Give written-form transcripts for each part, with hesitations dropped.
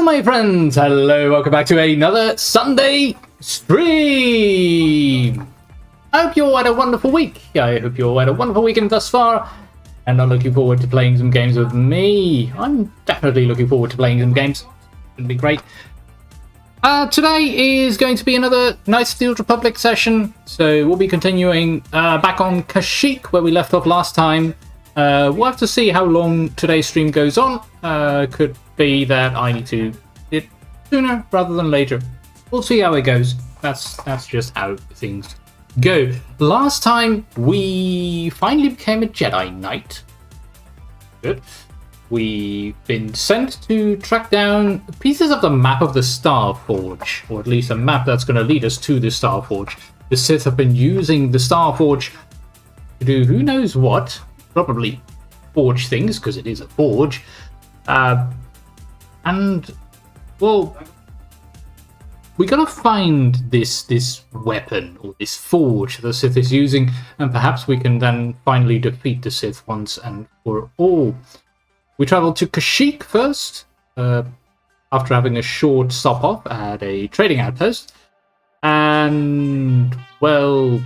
my friends, hello, welcome back to another Sunday stream. I hope you all had a wonderful week. I hope you all had a wonderful weekend thus far, and I'm looking forward to playing some games with me. I'm definitely looking forward to playing some games. It'll be great. Today is going to be another nice Steel Republic session, so we'll be continuing back on Kashyyk, where we left off last time. We'll have to see how long today's stream goes on. Could be that I need to do it sooner rather than later. We'll see how it goes. That's just how things go. Last time we finally became a Jedi Knight. Good. We've been sent to track down pieces of the map of the Starforge, or at least a map that's going to lead us to the Starforge. The Sith have been using the Starforge to do who knows what. Probably forge things, because it is a forge. And, well, we gotta find this weapon, or this forge the Sith is using, and perhaps we can then finally defeat the Sith once and for all. We travel to Kashyyyk first, after having a short stop off at a trading outpost. And, well,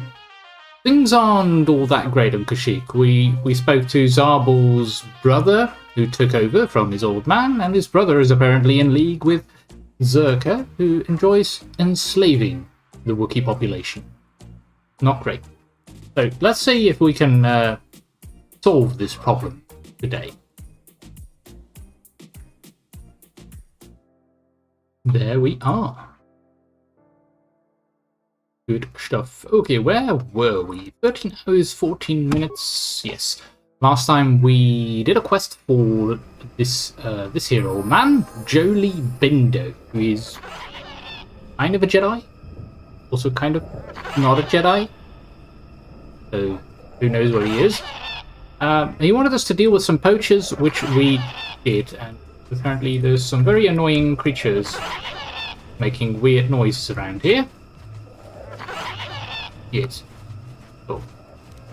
things aren't all that great on Kashyyyk. We spoke to Zarbal's brother, who took over from his old man, and his brother is apparently in league with Zerka, who enjoys enslaving the Wookiee population. Not great. So let's see if we can solve this problem today. There we are. Good stuff. Okay, where were we? 13 hours, 14 minutes. Yes. Last time we did a quest for this hero man, Jolie Bindo, who is kind of a Jedi, also kind of not a Jedi. So who knows where he is. He wanted us to deal with some poachers, which we did, and apparently there's some very annoying creatures making weird noises around here. Yes. Cool.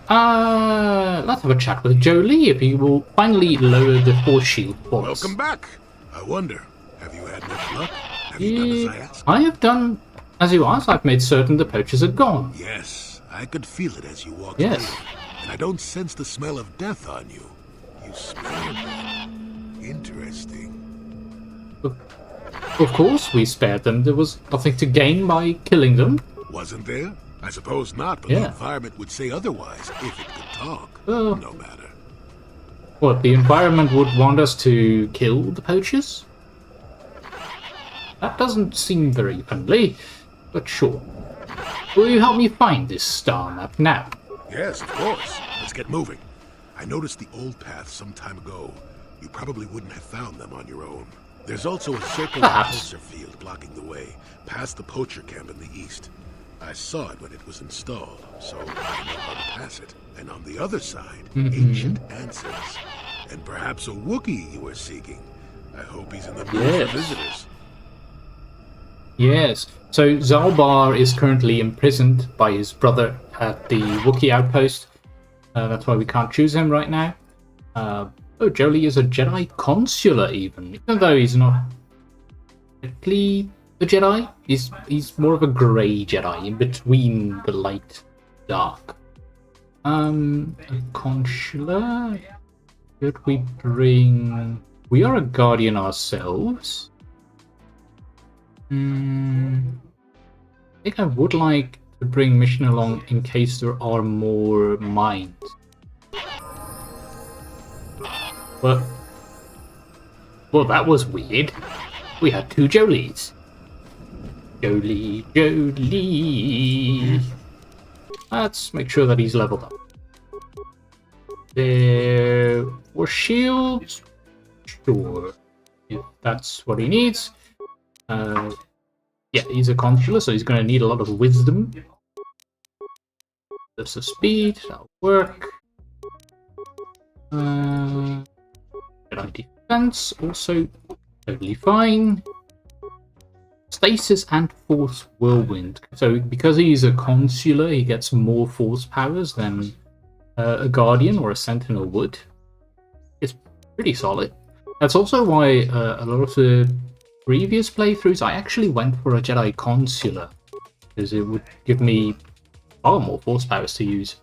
Let's have a chat with Jolie if he will finally lower the force shield for us. Welcome back. I wonder, have you had much luck? Have you done as I asked? I have done as you asked. I've made certain the poachers are gone. Yes, I could feel it as you walked Yes. through. And I don't sense the smell of death on you. You spared them. Interesting. Of course we spared them. There was nothing to gain by killing them. Wasn't there? I suppose not, but Yeah. the environment would say otherwise if it could talk. Oh. No matter. What, the environment would want us to kill the poachers? That doesn't seem very friendly, but sure. Will you help me find this star map now? Yes, of course. Let's get moving. I noticed the old paths some time ago. You probably wouldn't have found them on your own. There's also a circular Perhaps. forcefield blocking the way, past the poacher camp in the east. I saw it when it was installed, so I know how to pass it. And on the other side, ancient answers. And perhaps a Wookiee you were seeking. I hope he's in the mood Yes. for visitors. Yes. So Zalbar is currently imprisoned by his brother at the Wookiee outpost. That's why we can't choose him right now. Jolie is a Jedi consular even though he's not technically a Jedi. He's more of a grey Jedi, in between the light and dark. A consular? Should we bring... We are a guardian ourselves. I think I would like to bring Mission along in case there are more mines. Well, that was weird. We had two Jolies. Jolie. Let's make sure that he's leveled up. There were shields. Sure. If that's what he needs. Yeah, he's a consular, so he's going to need a lot of wisdom. There's the speed. That'll work. Jedi defense, also totally fine. Stasis and Force Whirlwind. So because he's a consular, he gets more force powers than a Guardian or a Sentinel would. It's pretty solid. That's also why a lot of the previous playthroughs, I actually went for a Jedi Consular, because it would give me far more force powers to use.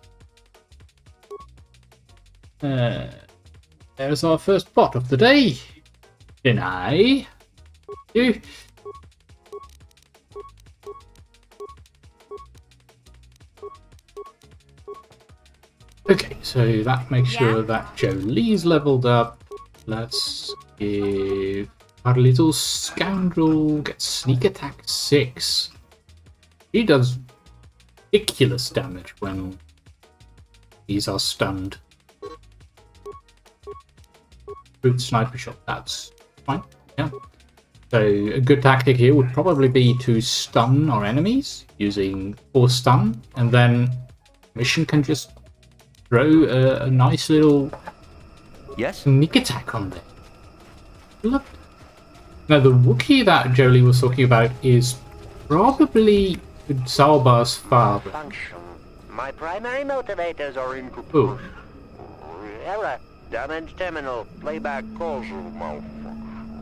There's our first bot of the day. Deny. You. Okay, so that makes sure that Jolie's leveled up. Let's give our little scoundrel get sneak attack 6. He does ridiculous damage when these are stunned. Brute sniper shot, that's fine. Yeah. So a good tactic here would probably be to stun our enemies using force stun, and then Mission can just throw a nice little sneak attack on there. Look. Now the Wookiee that Jolie was talking about is probably Salbar's father. Function. My primary motivators are in Oh. Error. Damage terminal. Playback calls.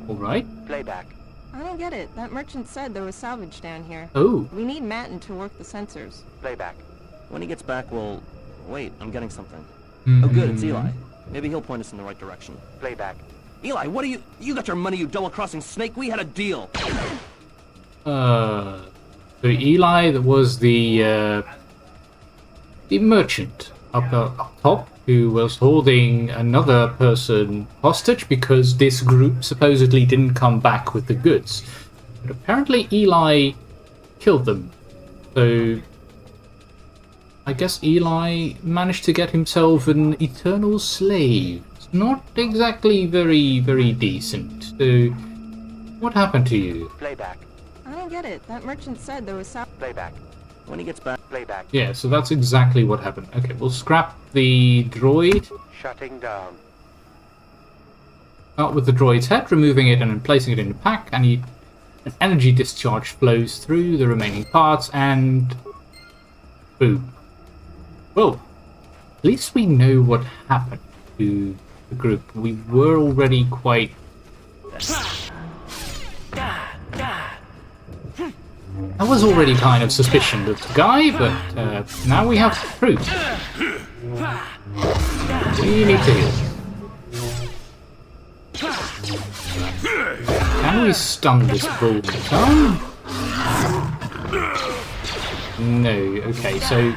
Alright. Playback. I don't get it. That merchant said there was salvage down here. Oh. We need Matin to work the sensors. Playback. When he gets back, we'll... Wait, I'm getting something. Mm-hmm. Oh good, it's Eli. Maybe he'll point us in the right direction. Playback. Eli, what are you... You got your money, you double-crossing snake? We had a deal! So Eli was the merchant up top who was holding another person hostage because this group supposedly didn't come back with the goods. But apparently Eli killed them. So I guess Eli managed to get himself an eternal slave. It's not exactly very, very decent. So what happened to you? Playback. I don't get it. That merchant said there was Playback. When he gets back... Playback. Yeah, so that's exactly what happened. Okay, we'll scrap the droid. Shutting down. Start with the droid's head, removing it and then placing it in the pack, and an energy discharge flows through the remaining parts, and boom. Well, at least we know what happened to the group. We were already quite... I was already kind of suspicious of the guy, but now we have proof. We need to heal. Can we stun this bull? No. Okay, so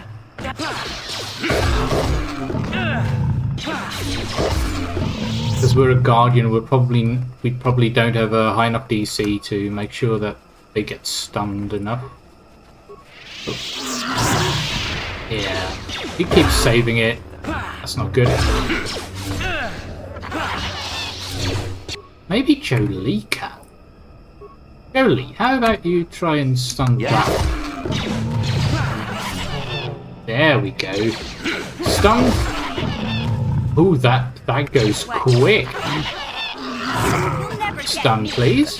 because we're a guardian, we probably don't have a high enough DC to make sure that they get stunned enough. Oh. Yeah, he keeps saving it. That's not good. Maybe Jolie can. Jolie, how about you try and stun that? There we go. Stun. Ooh, that goes quick. Stun, please.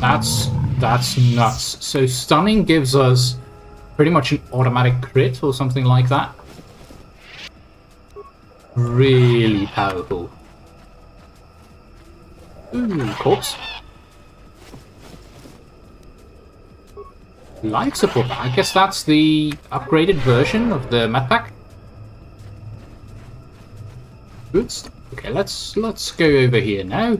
That's nuts. So stunning gives us pretty much an automatic crit or something like that. Really powerful. Ooh, corpse. Life support. I guess that's the upgraded version of the map pack. Good. Okay, let's go over here now.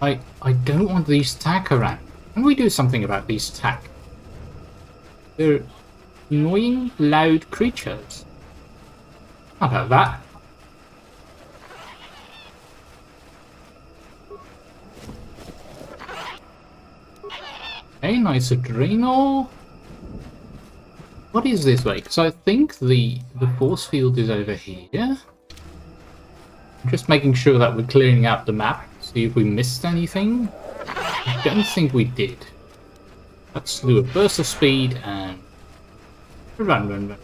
I don't want these tack around. Can we do something about these tack? They're annoying, loud creatures. How about that? Okay, nice adrenal. What is this way? Because I think the force field is over here. I'm just making sure that we're clearing out the map. See if we missed anything. I don't think we did. Let's do a burst of speed and run.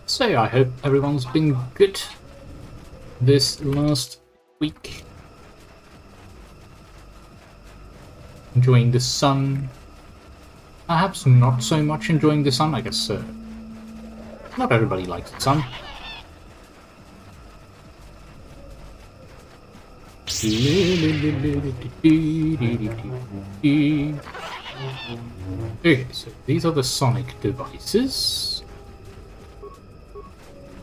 So I hope everyone's been good this last week. Enjoying the sun. perhaps not so much enjoying the sun. I guess not everybody likes the sun. Okay, so these are the sonic devices.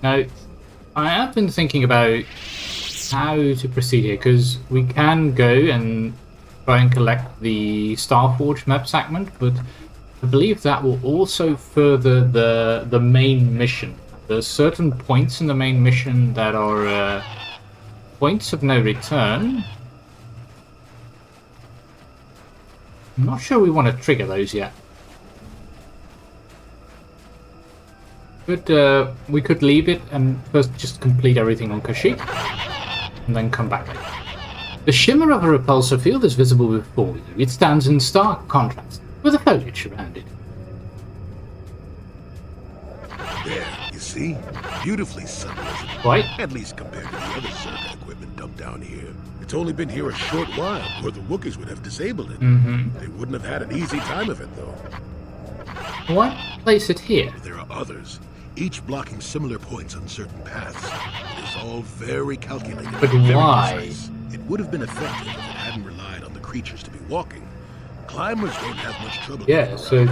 Now, I have been thinking about how to proceed here, because we can go and try and collect the Starforge map segment, but I believe that will also further the main mission. There's certain points in the main mission that are points of no return. I'm not sure we want to trigger those yet. But we could leave it and first just complete everything on Kashyyk, and then come back later. The shimmer of a repulsor field is visible before you. It stands in stark contrast with the foliage around it. There, you see? Beautifully subtle, isn't it? Right? At least compared to the other Zerga equipment dumped down here. It's only been here a short while, or the Wookiees would have disabled it. They wouldn't have had an easy time of it, though. Why place it here? There are others, each blocking similar points on certain paths. It is all very calculated. But and very why? precise. It would have been effective if it hadn't relied on the creatures to be walking. Climbers don't have much trouble. Yeah, so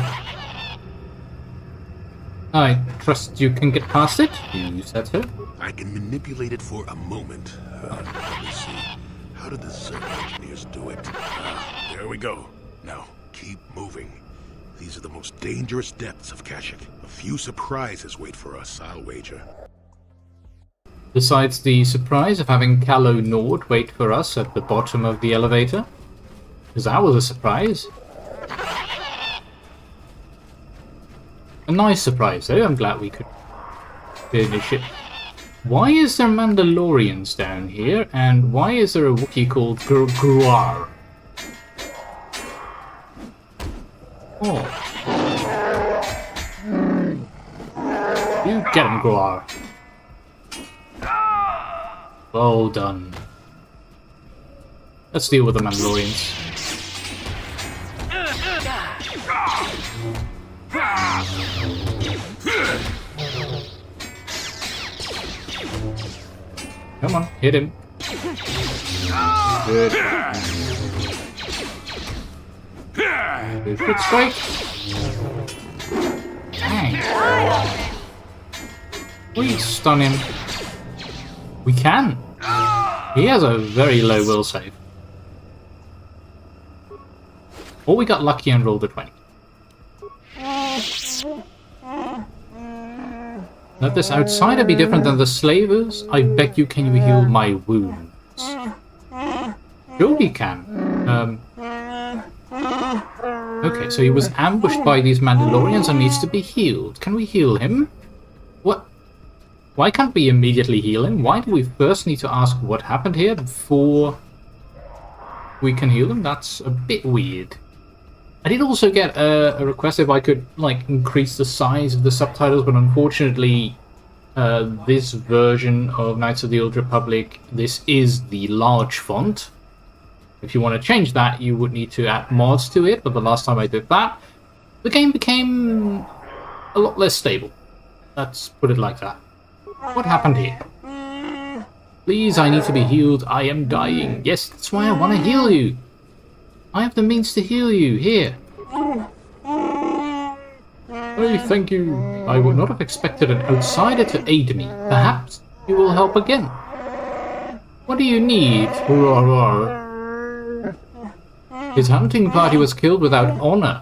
I trust you can get past it? You said so? I can manipulate it for a moment. Let me see. How did the Zerg engineers do it? There we go. Now, keep moving. These are the most dangerous depths of Kashyyyk. A few surprises wait for us, I'll wager. Besides the surprise of having Callow Nord wait for us at the bottom of the elevator? Because that was a surprise. A nice surprise, though. I'm glad we could finish it. Why is there Mandalorians down here, and why is there a Wookiee called Gruar? Oh. You get him, Gruar. Well done. Let's deal with the Mandalorians. Come on, hit him. Good. Good strike. Dang. We stun him. We can. He has a very low will save. Or we got lucky and rolled a 20. Let this outsider be different than the slavers? I beg you, can you heal my wounds? Sure we can. Okay, so he was ambushed by these Mandalorians and needs to be healed. Can we heal him? What? Why can't we immediately heal him? Why do we first need to ask what happened here before we can heal him? That's a bit weird. I did also get a request if I could like increase the size of the subtitles, but unfortunately this version of Knights of the Old Republic, this is the large font. If you want to change that, you would need to add mods to it, but the last time I did that, the game became a lot less stable. Let's put it like that. What happened here? Please, I need to be healed. I am dying. Yes, that's why I want to heal you. I have the means to heal you. Here. Hey, thank you. I would not have expected an outsider to aid me. Perhaps you will help again. What do you need? His hunting party was killed without honor.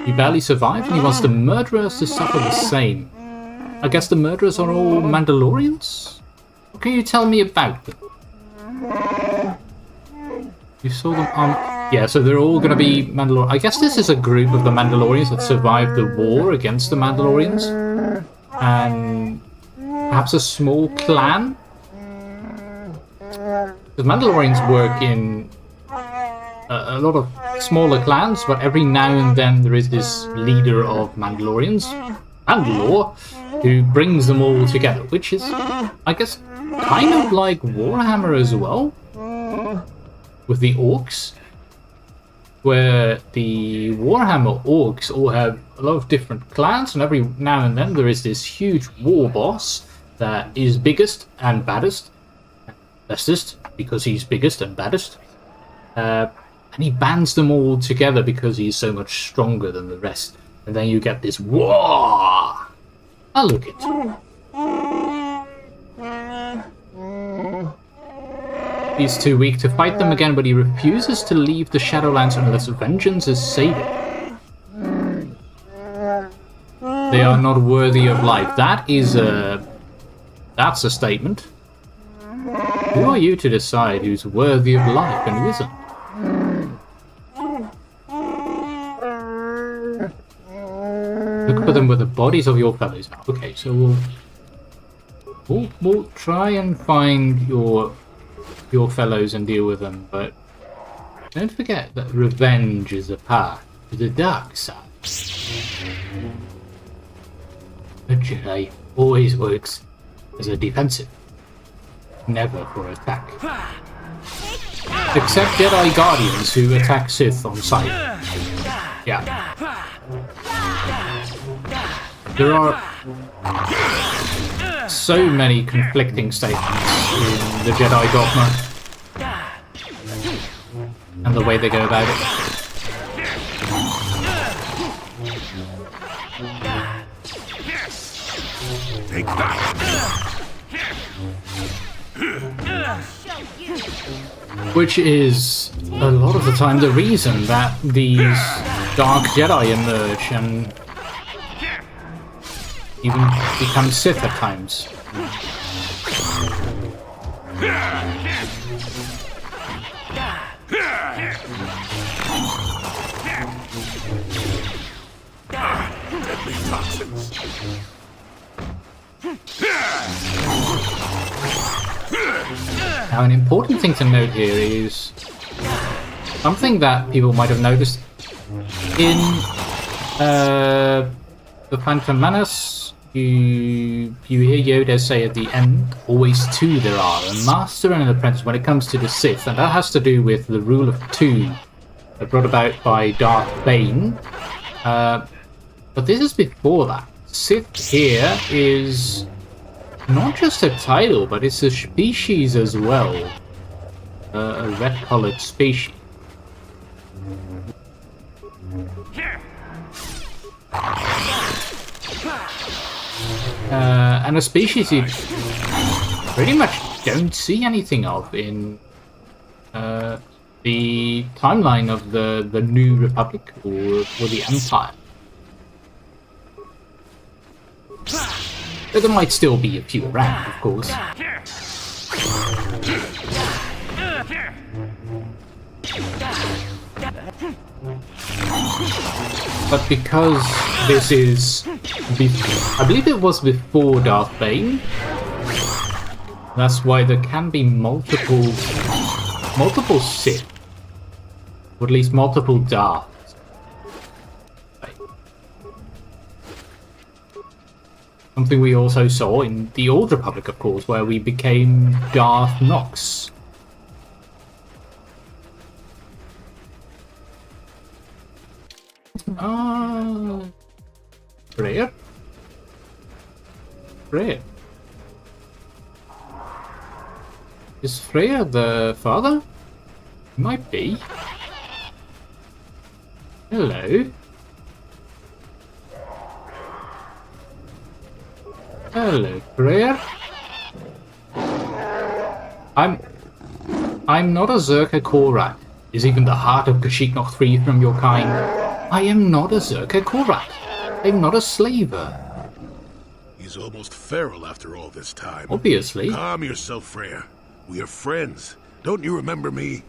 He barely survived and he wants the murderers to suffer the same. I guess the murderers are all Mandalorians? What can you tell me about them? You saw them on... Yeah, so they're all going to be Mandalorians. I guess this is a group of the Mandalorians that survived the war against the Mandalorians. And perhaps a small clan? The Mandalorians work in a lot of smaller clans, but every now and then there is this leader of Mandalorians, Mandalore, who brings them all together, which is, I guess, kind of like Warhammer as well, with the orcs. where the Warhammer orcs all have a lot of different clans, and every now and then there is this huge war boss that is biggest and baddest, bestest, because he's biggest and baddest, and he bands them all together because he's so much stronger than the rest, and then you get this war. Oh, look it. He's too weak to fight them again, but he refuses to leave the Shadowlands unless vengeance is saved. They are not worthy of life. That's a statement. Who are you to decide who's worthy of life and who isn't? Look for them with the bodies of your fellows now. Okay, so we'll try and find your fellows and deal with them, but don't forget that revenge is a path to the dark side. A Jedi always works as a defensive, never for attack. Except Jedi Guardians who attack Sith on sight. Yeah. There are so many conflicting statements in the Jedi dogma and the way they go about it. Take that! Which is a lot of the time the reason that these Dark Jedi emerge and even become Sith at times. Deadly toxins. Now, an important thing to note here is something that people might have noticed in the Phantom Menace. You hear Yoda say at the end, always two there are, a master and an apprentice when it comes to the Sith, and that has to do with the rule of two brought about by Darth Bane. But this is before that. Sith here is not just a title, but it's a species as well. A red-colored species. And a species you pretty much don't see anything of in the timeline of the New Republic or the Empire. But there might still be a few around, of course. But because this is... I believe it was before Darth Bane. That's why there can be multiple Sith. Or at least multiple Darths. Something we also saw in the Old Republic, of course, where we became Darth Nox. Freya? Freya? Is Freya the father? Might be. Hello. Hello, Freya. I'm not a Zerka Korat. Is even the heart of Kashyyyk not free from your kind? I am not a Zerka Korat. I'm not a slaver. He's almost feral after all this time. Obviously. Calm yourself, Freya. We are friends. Don't you remember me?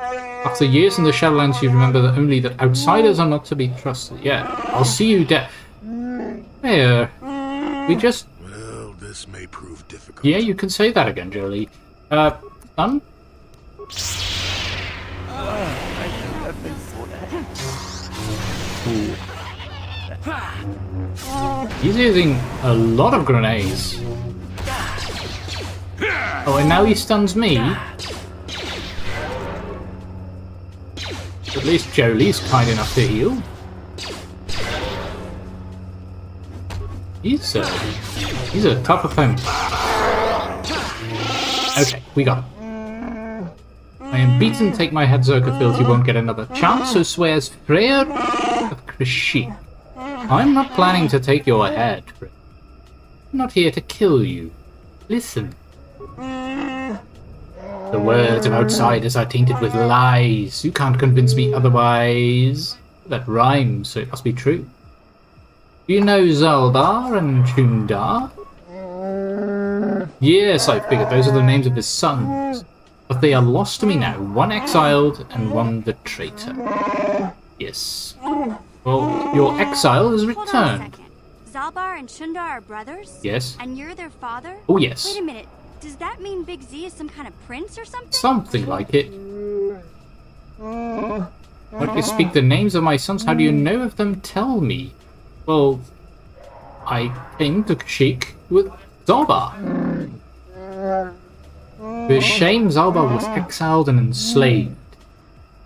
After years in the Shadowlands, you remember that only that outsiders are not to be trusted. Yeah, I'll see you dead. Hey, we just... Well, this may prove difficult. Yeah, you can say that again, Jolie. Son? Ooh. He's using a lot of grenades. Oh, and now he stuns me. At least Jolie's kind enough to heal. He's a tough opponent. Okay, we got him. I am beaten, take my head, Zerka you won't get another chance, so swears Freya of Kashyyk. I'm not planning to take your head, Freya. I'm not here to kill you. Listen. The words of outsiders are tainted with lies. You can't convince me otherwise. That rhymes, so it must be true. Do you know Zalbar and Chundar? Yes, I figured those are the names of his sons. But they are lost to me now. One exiled and one the traitor. Yes. Well, your exile is returned. Zalbar and Chundar are brothers? Yes. And you're their father? Oh, yes. Wait a minute. Does that mean Big Z is some kind of prince or something? Something like it. But you speak the names of my sons, how do you know of them? Tell me. Well, I came to Kashyyk with Zalbar. To his shame, Zalbar was exiled and enslaved.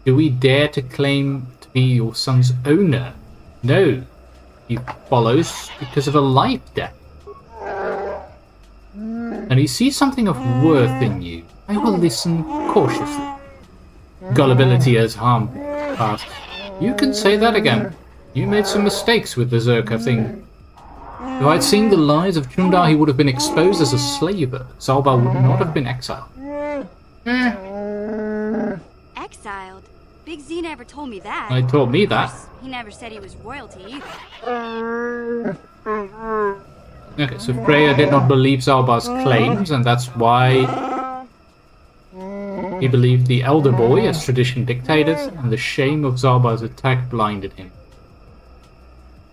Do we dare to claim to be your son's owner? No. He follows because of a life debt. And he sees something of worth in you. I will listen cautiously. Gullibility has harmed me in the past. You can say that again. You made some mistakes with the Zerka thing. If I'd seen the lies of Chundar, he would have been exposed as a slaver. Zalbar would not have been exiled. Exiled? Big Z never told me that. He told me that. He never said he was royalty either. Okay, so Freya did not believe Zalbar's claims, and that's why he believed the elder boy, as tradition dictated, and the shame of Zalbar's attack blinded him.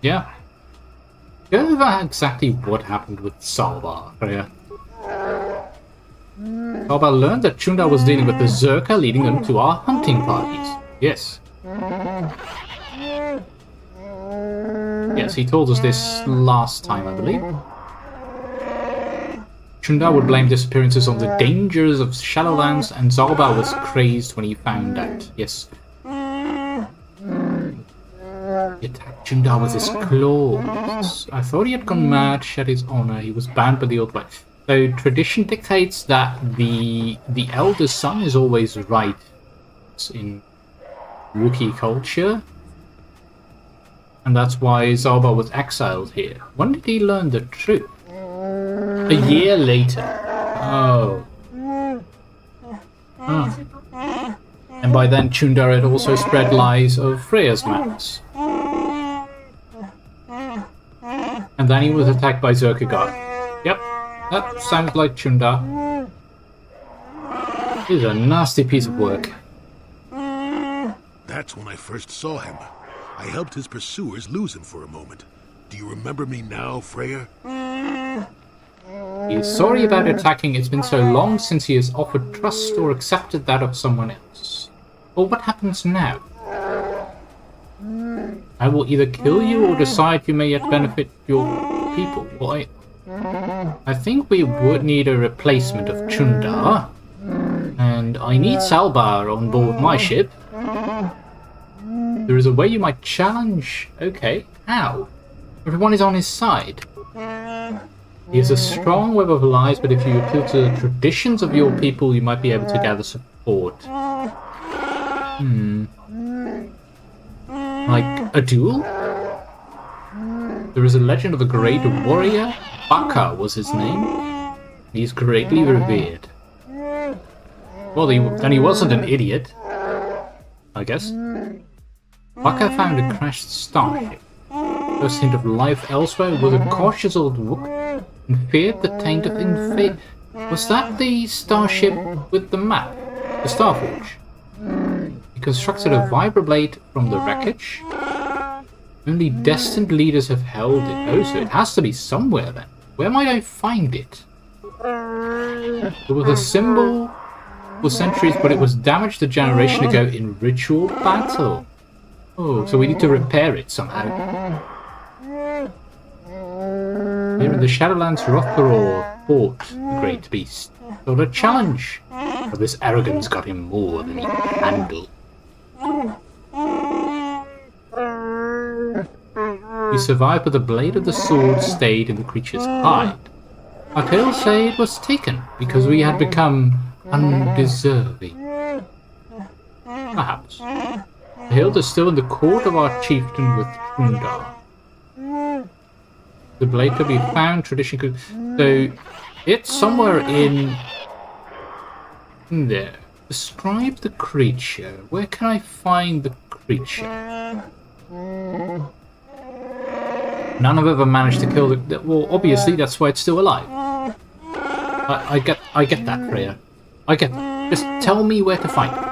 Yeah. Go over exactly what happened with Zalbar, Freya. Zalbar learned that Chundar was dealing with the Zerka, leading them to our hunting parties. Yes. Yes, he told us this last time, I believe. Chundar would blame disappearances on the dangers of Shadowlands, and Zalbar was crazed when he found out. Yes. He attacked Chundar with his claws. I thought he had gone mad, shed his honor. He was banned by the old way. So tradition dictates that the elder son is always right in Wookiee culture. And that's why Zalbar was exiled here. When did he learn the truth? A year later. Oh. And by then Chundar had also spread lies of Freya's madness. And then he was attacked by Zerka God. Yep, that sounds like Chundar. He's a nasty piece of work. That's when I first saw him. I helped his pursuers lose him for a moment. Do you remember me now, Freya? He is sorry about attacking. It's been so long since he has offered trust or accepted that of someone else. Well, what happens now? I will either kill you or decide you may yet benefit your people. Well, I think we would need a replacement of Chundar. And I need Zalbar on board my ship. There is a way you might challenge... Okay, how? Everyone is on his side. He has a strong web of lies, but if you appeal to the traditions of your people, you might be able to gather support. Like a duel? There is a legend of a great warrior. Baka was his name. He is greatly revered. Well, then he wasn't an idiot, I guess. Baka found a crashed starship. First hint of life elsewhere was a cautious old Wook and feared the taint of infamy. Was that the starship with the map? The starforge? He constructed a vibroblade from the wreckage. Only destined leaders have held it. Oh, so it has to be somewhere then. Where might I find it? It was a symbol for centuries, but it was damaged a generation ago in ritual battle. Oh, so we need to repair it somehow. Here in the Shadowlands, Rothgaror fought the great beast. Got a challenge. But this arrogance got him more than he could handle. We survived, but the blade of the sword stayed in the creature's hide. Our tales say it was taken because we had become undeserving. Perhaps. The hilt is still in the court of our chieftain with Tundar. The blade could be found, tradition could... So, it's somewhere in there. Describe the creature. Where can I find the creature? None have ever managed to kill the... Well, obviously, that's why it's still alive. I get that, Freya. I get that. Just tell me where to find it.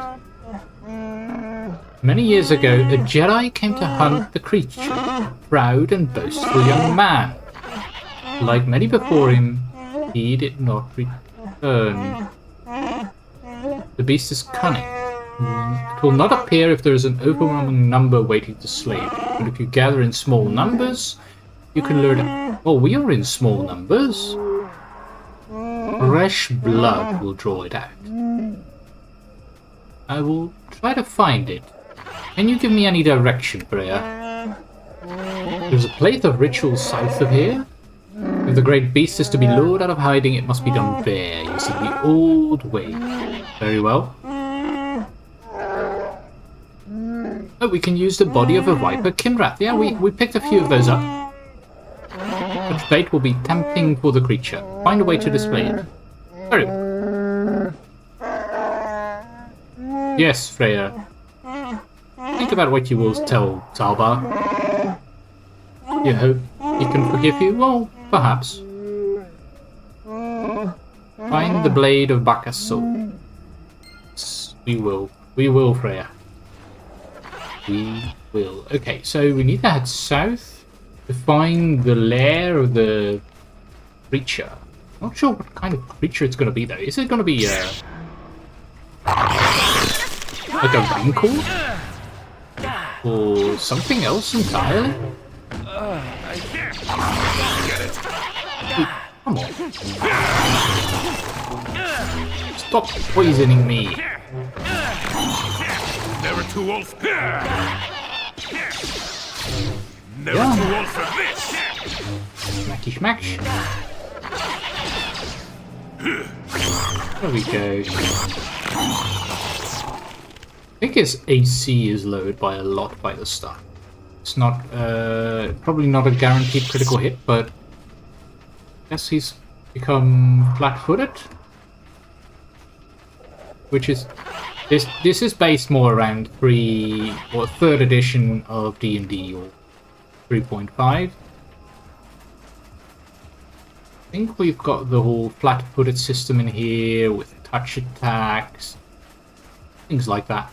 Many years ago, a Jedi came to hunt the creature, a proud and boastful young man. Like many before him, he did not return. The beast is cunning. It will not appear if there is an overwhelming number waiting to slay it. But if you gather in small numbers, you can lure it. Oh, we are in small numbers. Fresh blood will draw it out. I will try to find it. Can you give me any direction, Freya? There's a plate of rituals south of here. If the great beast is to be lured out of hiding, it must be done there, you see, the old way. Very well. Oh, we can use the body of a viper Kinrath. Yeah, we picked a few of those up. Such bait will be tempting for the creature. Find a way to display it. Very well. Yes, Freya. Think about what you will tell Talbar. You hope he can forgive you? Well, perhaps. Find the blade of Bacchus' soul. We will. We will, Freya. We will. Okay, so we need to head south to find the lair of the creature. Not sure what kind of creature it's going to be, though. Is it going to be, like a raincourt? Or something else entirely? Come on. Stop poisoning me. Never too old. Never too old for this. Smacky smash. There we go. I think his AC is lowered by a lot by the start. It's not, probably not a guaranteed critical hit, but I guess he's become flat-footed. Which is, this is based more around 3rd edition of D&D, or 3.5. I think we've got the whole flat-footed system in here with touch attacks, things like that.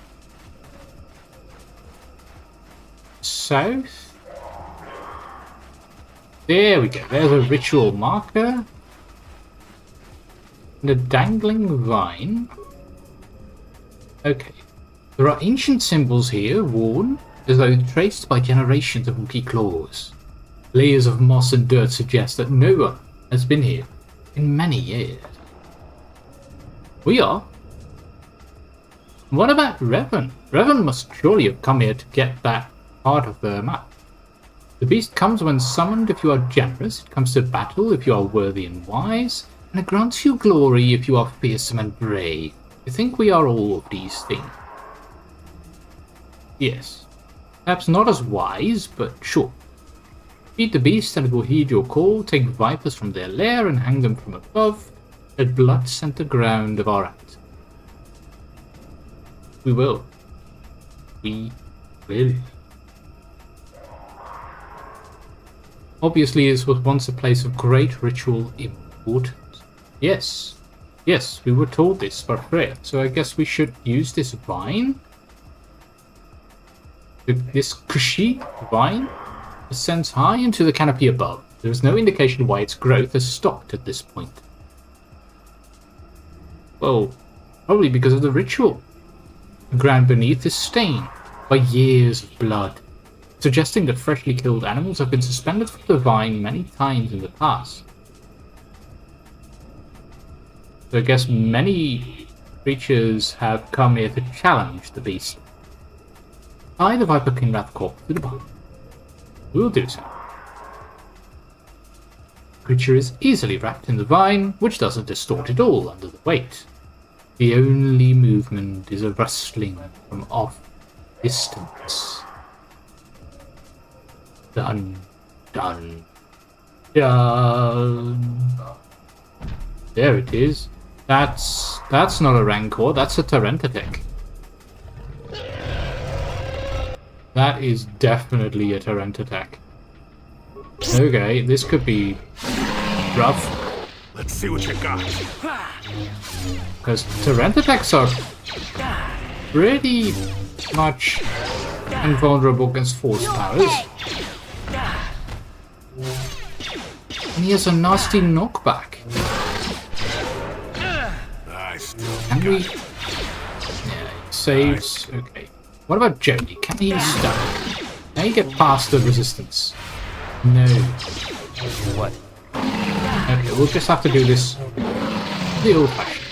South. There we go. There's a ritual marker. And a dangling vine. Okay. There are ancient symbols here, worn as though traced by generations of Wookiee claws. Layers of moss and dirt suggest that no one has been here in many years. We are. What about Revan? Revan must surely have come here to get that part of the map. The beast comes when summoned if you are generous, it comes to battle if you are worthy and wise, and it grants you glory if you are fearsome and brave. You think we are all of these things? Yes. Perhaps not as wise, but sure. Feed the beast and it will heed your call, take vipers from their lair and hang them from above, let blood scent the ground of our act. We will. We will. Obviously, this was once a place of great ritual importance. Yes. Yes, we were told this by Freya, so I guess we should use this vine. This Kashyyk vine ascends high into the canopy above. There is no indication why its growth has stopped at this point. Well, probably because of the ritual. The ground beneath is stained by years of blood, suggesting that freshly killed animals have been suspended from the vine many times in the past. So I guess many creatures have come here to challenge the beast. Tie the Viper Kinrath corpse to the vine. We will do so. creature is easily wrapped in the vine, which doesn't distort at all under the weight. The only movement is a rustling from off distance. Dun, dun, dun. There it is. That's not a Rancor, that's a Terentatek. That is definitely a Terentatek. Okay, this could be rough. Let's see what you got. Because Terentateks are pretty much invulnerable against force powers. And he has a nasty knockback. I still Can we... Yeah, he saves... Okay. What about Jody? Can he stun? Can he get past the resistance? No. What? Okay, we'll just have to do this the old-fashioned.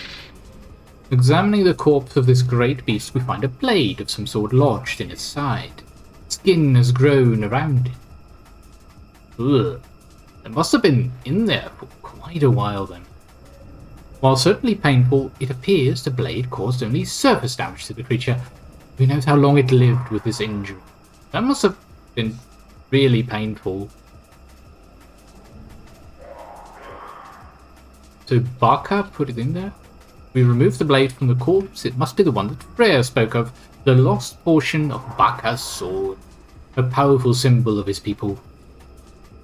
Examining the corpse of this great beast, we find a blade of some sort lodged in its side. Skin has grown around it. Ugh. It must have been in there for quite a while then. While certainly painful, it appears the blade caused only surface damage to the creature. Who knows how long it lived with this injury? That must have been really painful. So Baka put it in there. We remove the blade from the corpse. It must be the one that Freya spoke of. The lost portion of Baka's sword. A powerful symbol of his people.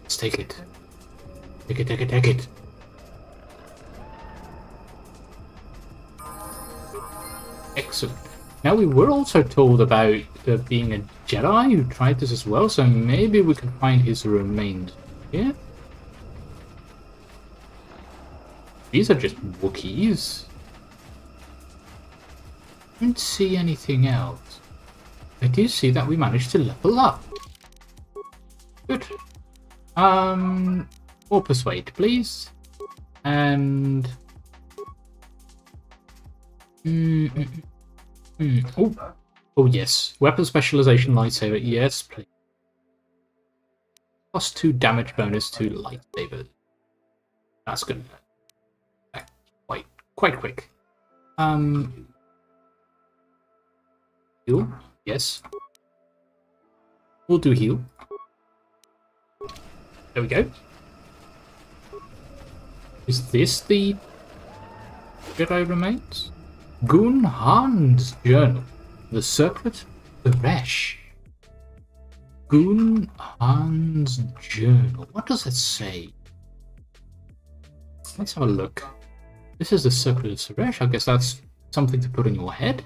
Let's take it. Take it, take it, take it. Excellent. Now we were also told about there being a Jedi who tried this as well, so maybe we can find his remains here. These are just Wookies. I don't see anything else. I do see that we managed to level up. Good. More persuade, please. And... Oh yes, weapon specialization lightsaber. Yes, please. +2 damage bonus to lightsaber. That's good. Quite quick. Heal. Yes. We'll do heal. There we go. Is this the Jedi remains? Gun Han's journal. The circlet. The Resh. Gun Han's journal. What does it say? Let's have a look. This is the circlet of Suresh. I guess that's something to put in your head.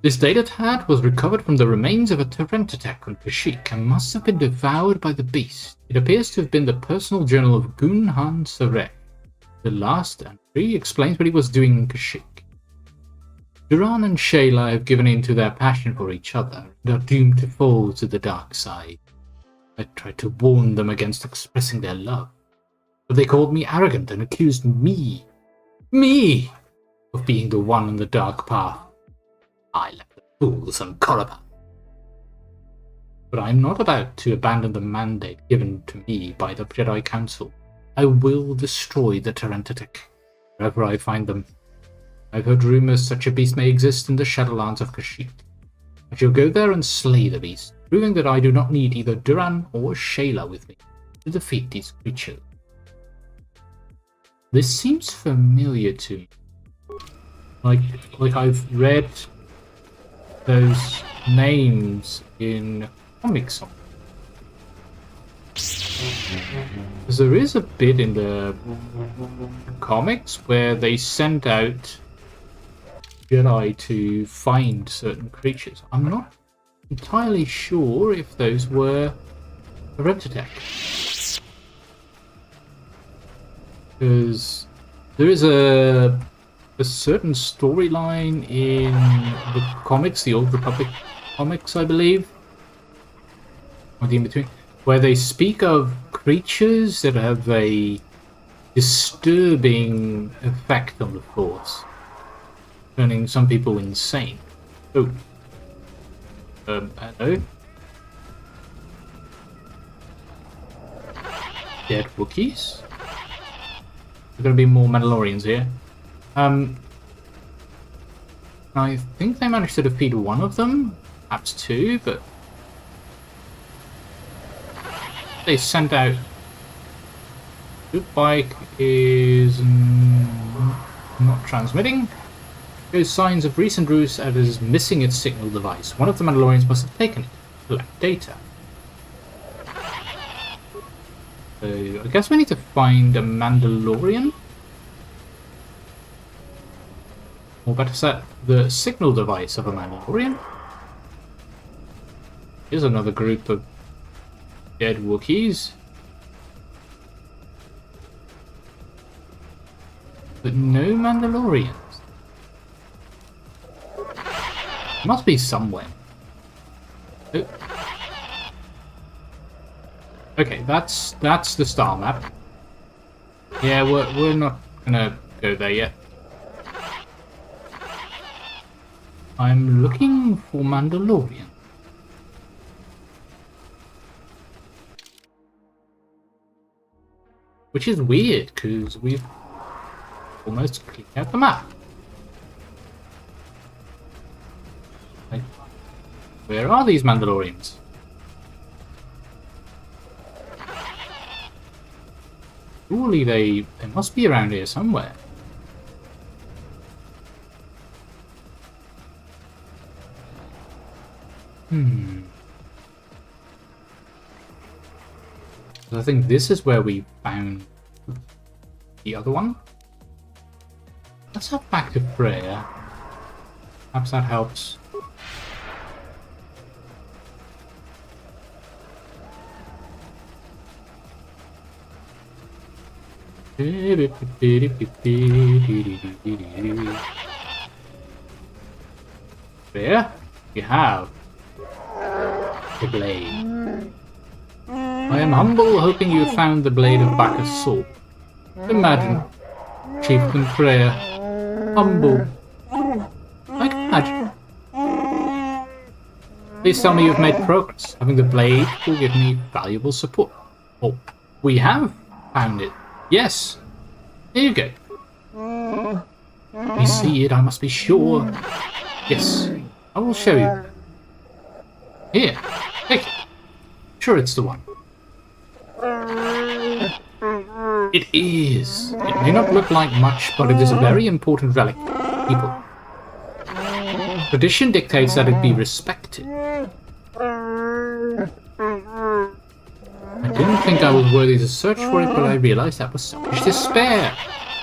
This data tad was recovered from the remains of a Terentatek on Kashyyk and must have been devoured by the beast. It appears to have been the personal journal of Gun Han Suresh. The last entry explains what he was doing in Kashyyk. Duran and Shayla have given in to their passion for each other and are doomed to fall to the dark side. I tried to warn them against expressing their love, but they called me arrogant and accused me, of being the one on the dark path. I left the fools on Korriban. But I'm not about to abandon the mandate given to me by the Jedi Council. I will destroy the Terentatek, wherever I find them. I've heard rumors such a beast may exist in the Shadowlands of Kashyyyk. I shall go there and slay the beast, proving that I do not need either Duran or Shayla with me to defeat these creatures. This seems familiar to me. Like I've read those names in comics. Because there is a bit in the comics where they send out Jedi to find certain creatures. I'm not entirely sure if those were Terentatek. Because there is a certain storyline in the comics, the Old Republic comics, I believe, or the in-between, where they speak of creatures that have a disturbing effect on the Force, turning some people insane. Oh. Hello? dead Wookies. There are going to be more Mandalorians here. I think they managed to defeat one of them, perhaps two, but they sent out. Bike is not transmitting. Shows signs of recent ruse and is missing its signal device. One of the Mandalorians must have taken it to collect data. So I guess we need to find a Mandalorian. Or better said, the signal device of a Mandalorian. Here's another group of dead Wookiees. But no Mandalorians. Must be somewhere. Oh. Okay, that's the star map. Yeah, we're not gonna go there yet. I'm looking for Mandalorian. Which is weird, because we've almost cleared out the map. Like, where are these Mandalorians? Surely they must be around here somewhere. I think this is where we found the other one. Let's head back to Freya. Perhaps that helps. Freya, you have the blade. I am humble, hoping you found the blade of Bacchus' sword. Imagine, Chieftain Freya, humble. I can imagine. Please tell me you've made progress. Having the blade will give me valuable support. Oh, we have found it. Yes. Here you go. You see it, I must be sure. Yes, I will show you. Here, take it. Sure it's the one. It is. It may not look like much, but it is a very important relic, people. Tradition dictates that it be respected. I didn't think I was worthy to search for it, but I realized that was selfish despair.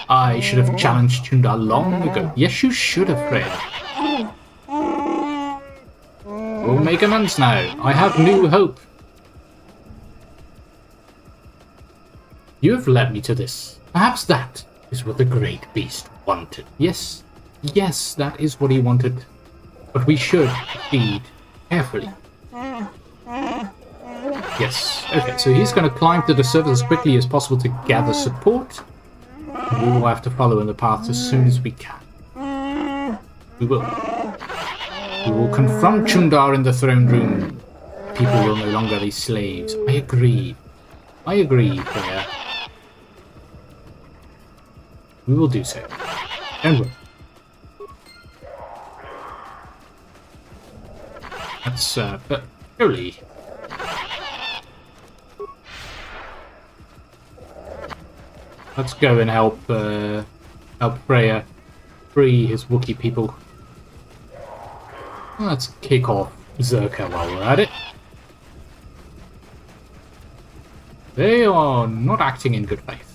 I should have challenged Chundar long ago. Yes, you should have, Freya. We'll make amends now. I have new hope. You have led me to this. Perhaps that is what the great beast wanted. Yes, yes, that is what he wanted. But we should feed carefully. Yes, okay, so he's going to climb to the surface as quickly as possible to gather support. And we will have to follow in the path as soon as we can. We will. We will confront Chundar in the throne room. People will no longer be slaves. I agree. I agree, Freya. We will do so. Don't worry. That's, but surely. Let's go and help Freya free his Wookiee people. Let's kick off Zerka while we're at it. They are not acting in good faith.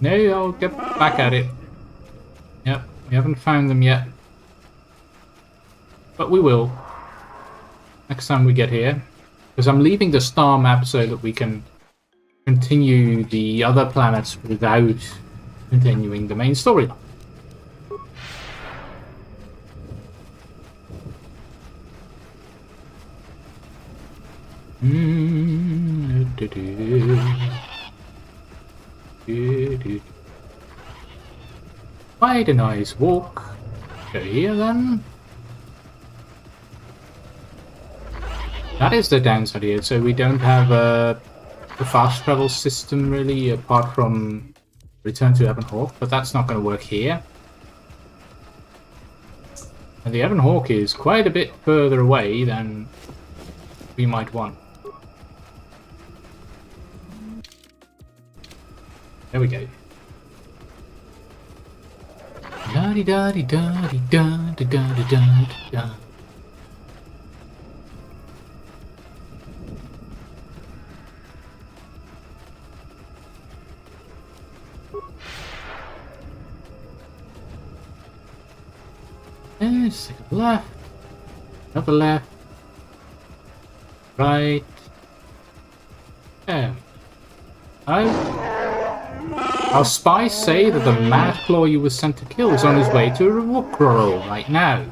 No, I'll get back at it. Yep, we haven't found them yet. But we will. Next time we get here. Because I'm leaving the star map so that we can continue the other planets without continuing the main storyline. Quite a nice walk. Go here then. That is the downside here. So we don't have a fast travel system really, apart from return to Ebon Hawk, but that's not going to work here. And the Ebon Hawk is quite a bit further away than we might want. There we go. Da di da di da di da di da di da da. Just take a left, another left, right. There. Our spies say that the mad claw you were sent to kill is on his way to Rukro right now.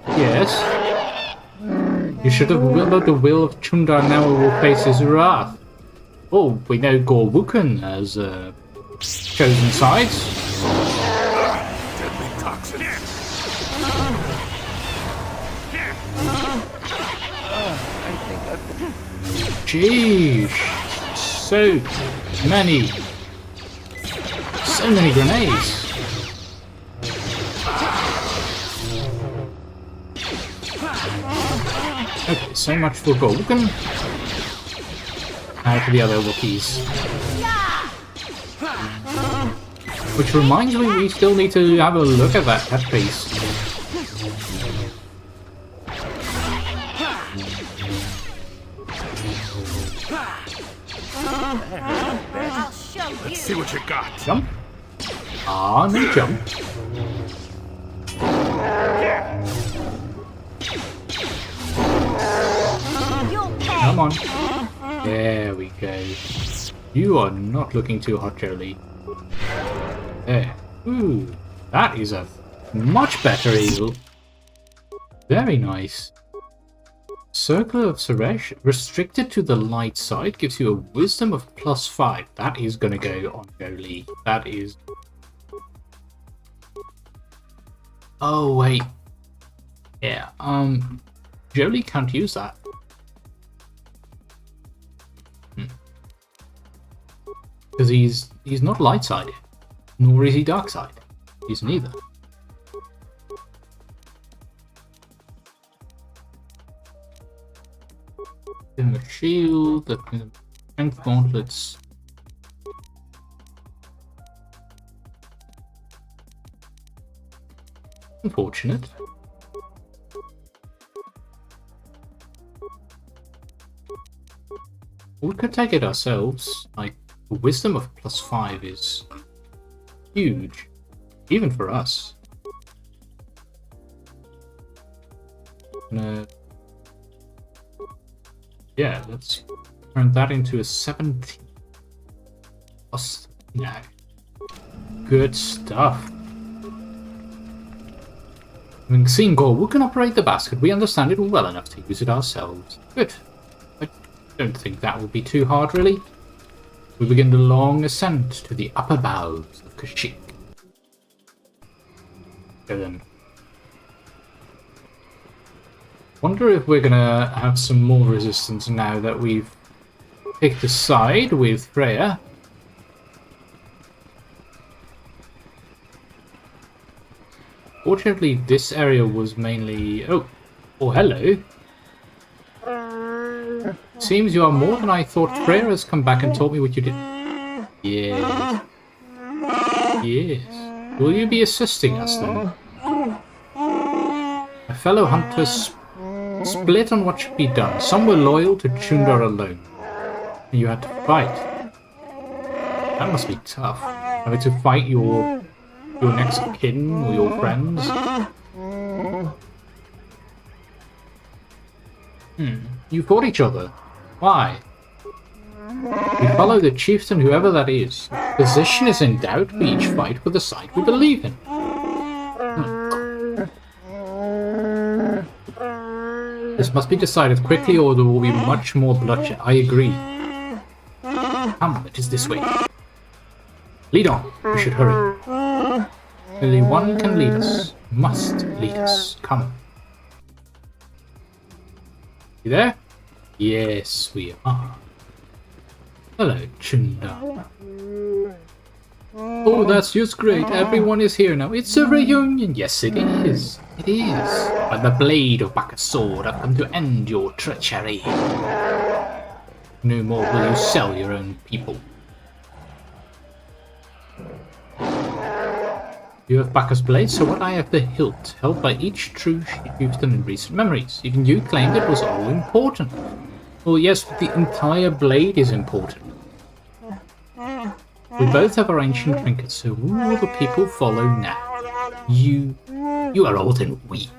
Yes. You should have willowed the will of Chundar, now it will face his wrath. Oh, we know Gorwukan has chosen sides. Deadly toxin. Jeez, so many grenades. Okay, so much for Gorwukan. Now for the other Wookiees. Which reminds me, we still need to have a look at that piece. I'll show you. See what you got. Jump. Ah, no jump. You'll pay. Come on. There we go. You are not looking too hot, Jolie. There. Ooh, that is a much better eel. Very nice. Circle of Suresh, restricted to the light side, gives you a wisdom of +5. That is gonna go on Jolie. That is... Oh, wait. Yeah, Jolie can't use that. Because he's not light side, nor is he dark side. He's neither. In the shield, the strength gauntlets. Unfortunate. We could take it ourselves. Like, wisdom of +5 is huge, even for us. Yeah, let's turn that into a 17. Plus, no. Good stuff. Having seen Gorwukan can operate the basket, we understand it well enough to use it ourselves. Good. I don't think that will be too hard, really. We begin the long ascent to the upper boughs of Kashyyk. Go then. Wonder if we're gonna have some more resistance now that we've picked a side with Freya. Fortunately, this area was mainly... Oh, hello. Seems you are more than I thought. Freya has come back and told me what you did. Yes. Yes. Will you be assisting us then? My fellow hunters split on what should be done. Some were loyal to Chundar alone. And you had to fight. That must be tough. Having to fight your next of kin or your friends. You fought each other. Why? We follow the chieftain, whoever that is. Position is in doubt. We each fight for the side we believe in. This must be decided quickly or there will be much more bloodshed. I agree. Come, it is this way. Lead on. We should hurry. Only one can lead us. Must lead us. Come. You there? Yes, we are. Hello, Chunda. Oh, that's just great. Everyone is here now. It's a reunion. Yes, it is. It is. By the blade of Bacchus' sword, I've come to end your treachery. No more will you sell your own people. You have Bacchus' blade, so what I have the hilt, held by each true chieftain in recent memories. Even you claimed it was all important. Well, yes, but the entire blade is important. We both have our ancient trinkets, so who will the people follow now? You are old and weak.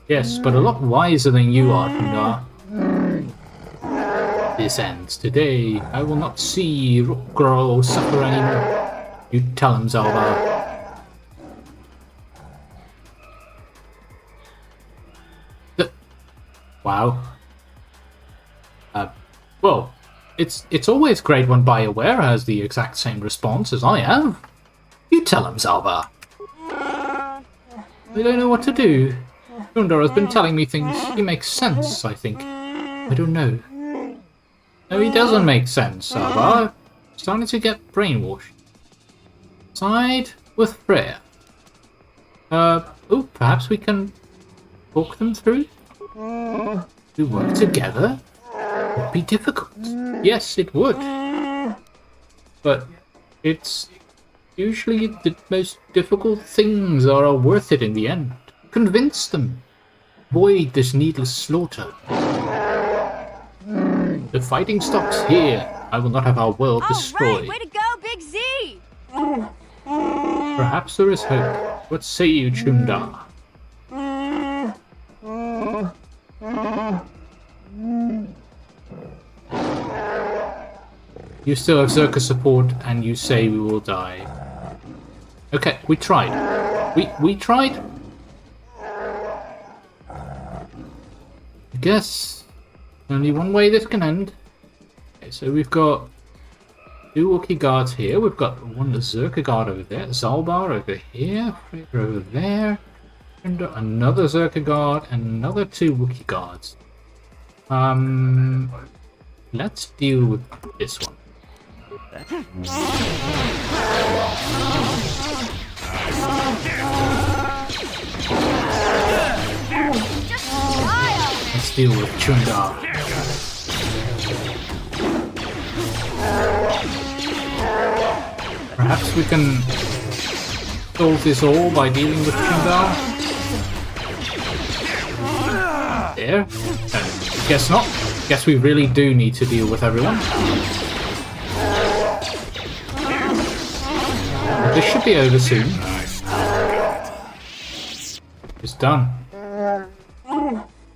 Yes, but a lot wiser than you are, Tuna. This ends today. I will not see Rookgirl suffer anymore. You tell him, Zalbar. Wow. Well, it's always great when BioWare has the exact same response as I have. You tell him, Zalbar. I don't know what to do. Gundar has been telling me things. He makes sense, I think. I don't know. No, he doesn't make sense, Zalbar. I'm starting to get brainwashed. Side with Freya. Oh, perhaps we can talk them through? To work together? It would be difficult. Yes, it would. But it's usually the most difficult things are worth it in the end. Convince them. Avoid this needless slaughter. The fighting stops here. I will not have our world destroyed. Right, way to go, Big Z! Perhaps there is hope. What say you, Chunda? You still have Zerka support, and you say we will die. Okay, we tried. We tried. I guess only one way this can end. Okay, so we've got 2 Wookiee guards here. We've got one Zerka guard over there. Zalbar over here. Freya over there. And another Zerka guard, and another 2 Wookiee guards. Let's deal with this one. Let's deal with Chunda. Perhaps we can solve this all by dealing with Chunda. There. Guess not. Guess we really do need to deal with everyone. This should be over soon. It's done.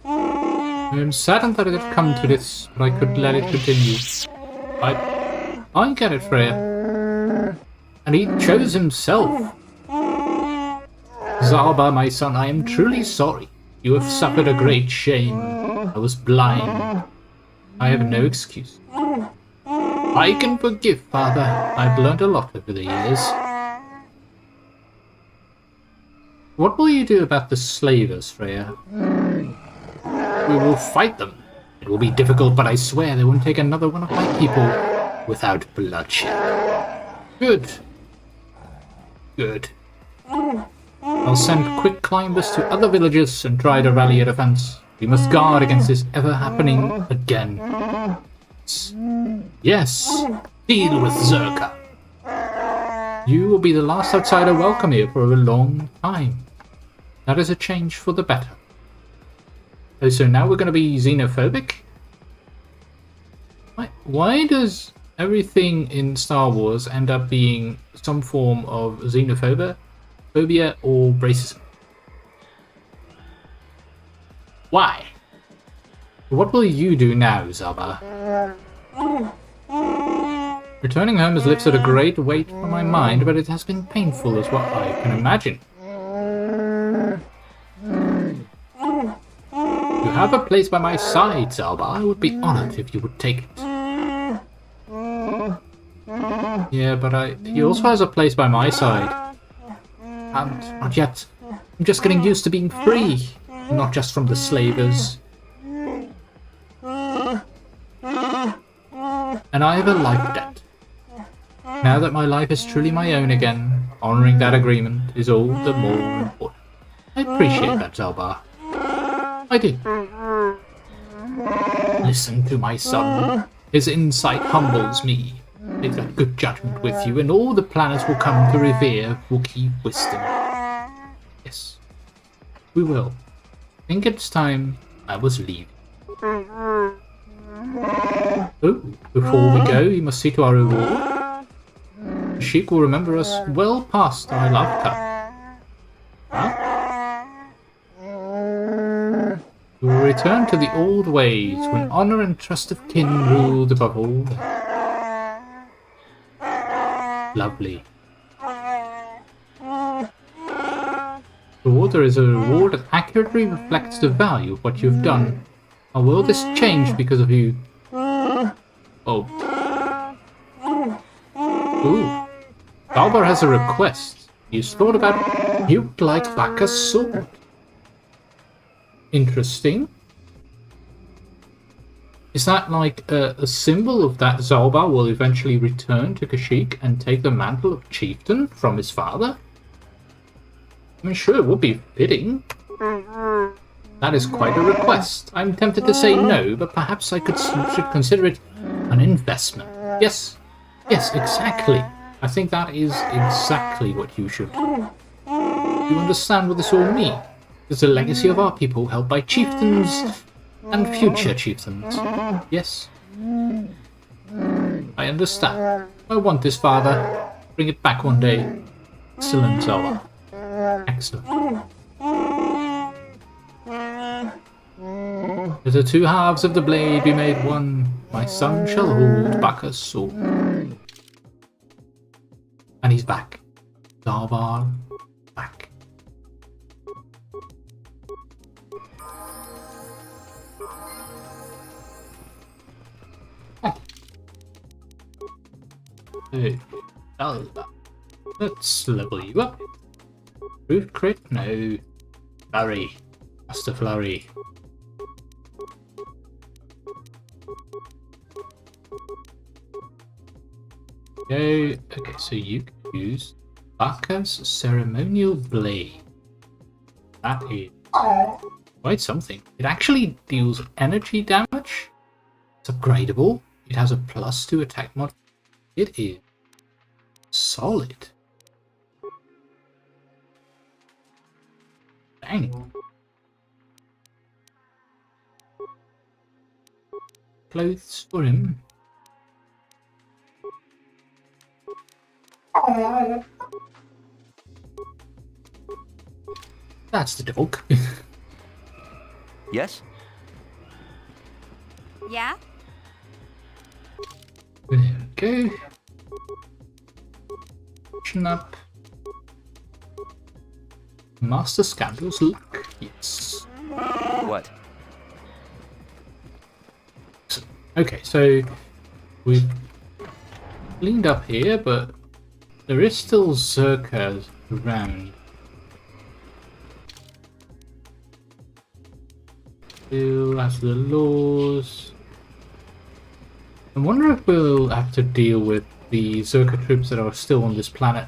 I'm saddened that it had come to this, but I could let it continue. I get it, Freya. And he chose himself. Zalbar, my son, I am truly sorry. You have suffered a great shame. I was blind. I have no excuse. I can forgive, Father. I've learned a lot over the years. What will you do about the slavers, Freya? We will fight them. It will be difficult, but I swear they won't take another one of my people without bloodshed. Good. Good. I'll send quick climbers to other villages and try to rally a defense. We must guard against this ever happening again. Yes, deal with Zerka. You will be the last outsider welcome here for a long time. That is a change for the better. Oh, so now we're going to be xenophobic? Why does everything in Star Wars end up being some form of xenophobia or racism? Why? What will you do now, Zalbar? Returning home has lifted a great weight from my mind, but it has been painful as what I can imagine. You have a place by my side, Zalbar. I would be honored if you would take it. Yeah, but he also has a place by my side. And not yet. I'm just getting used to being free, not just from the slavers. and I have a life debt. Now that my life is truly my own again, honoring that agreement is all the more important. I appreciate that, Zalbar. I do. Listen to my son. His insight humbles me. Take that good judgment with you, and all the planets will come to revere Wookiee wisdom. Yes, we will. I think it's time I was leaving. Oh, before we go, we must see to our reward. Kashyyyk will remember us well past our love cup. Huh? We will return to the old ways, when honor and trust of kin ruled above all. Lovely. There is a reward that accurately reflects the value of what you've done. Our world has changed because of you. Oh. Ooh. Zalbar has a request. He's thought about it. You'd like Baka's sword. Interesting. Is that like a symbol of that Zalbar will eventually return to Kashyyyk and take the mantle of chieftain from his father? I mean, sure, it would be fitting. That is quite a request. I'm tempted to say no, but perhaps I should consider it an investment. Yes, exactly. I think that is exactly what you should do. You understand what this all means? It's a legacy of our people held by chieftains and future chieftains. Yes. I understand. I want this, father. Bring it back one day. Excellent, Zalbar. Excellent. Let the two halves of the blade be made one. My son shall hold Baka's sword. And he's back. Zalbar back. Hey, Zalbar. Let's level you up. Root crit? No. Flurry. Master Flurry. Okay, so you can use Baka's ceremonial blade. That is quite something. It actually deals energy damage. It's upgradable. It has a +2 attack mod. It is solid. Dang. Clothes for him. That's the dog. Yes? Yeah? There we go. Chin up. Master Scandal's luck. Yes. What? Okay, so we've cleaned up here, but there is still Zerka around. Still has the laws. I wonder if we'll have to deal with the Zerka troops that are still on this planet.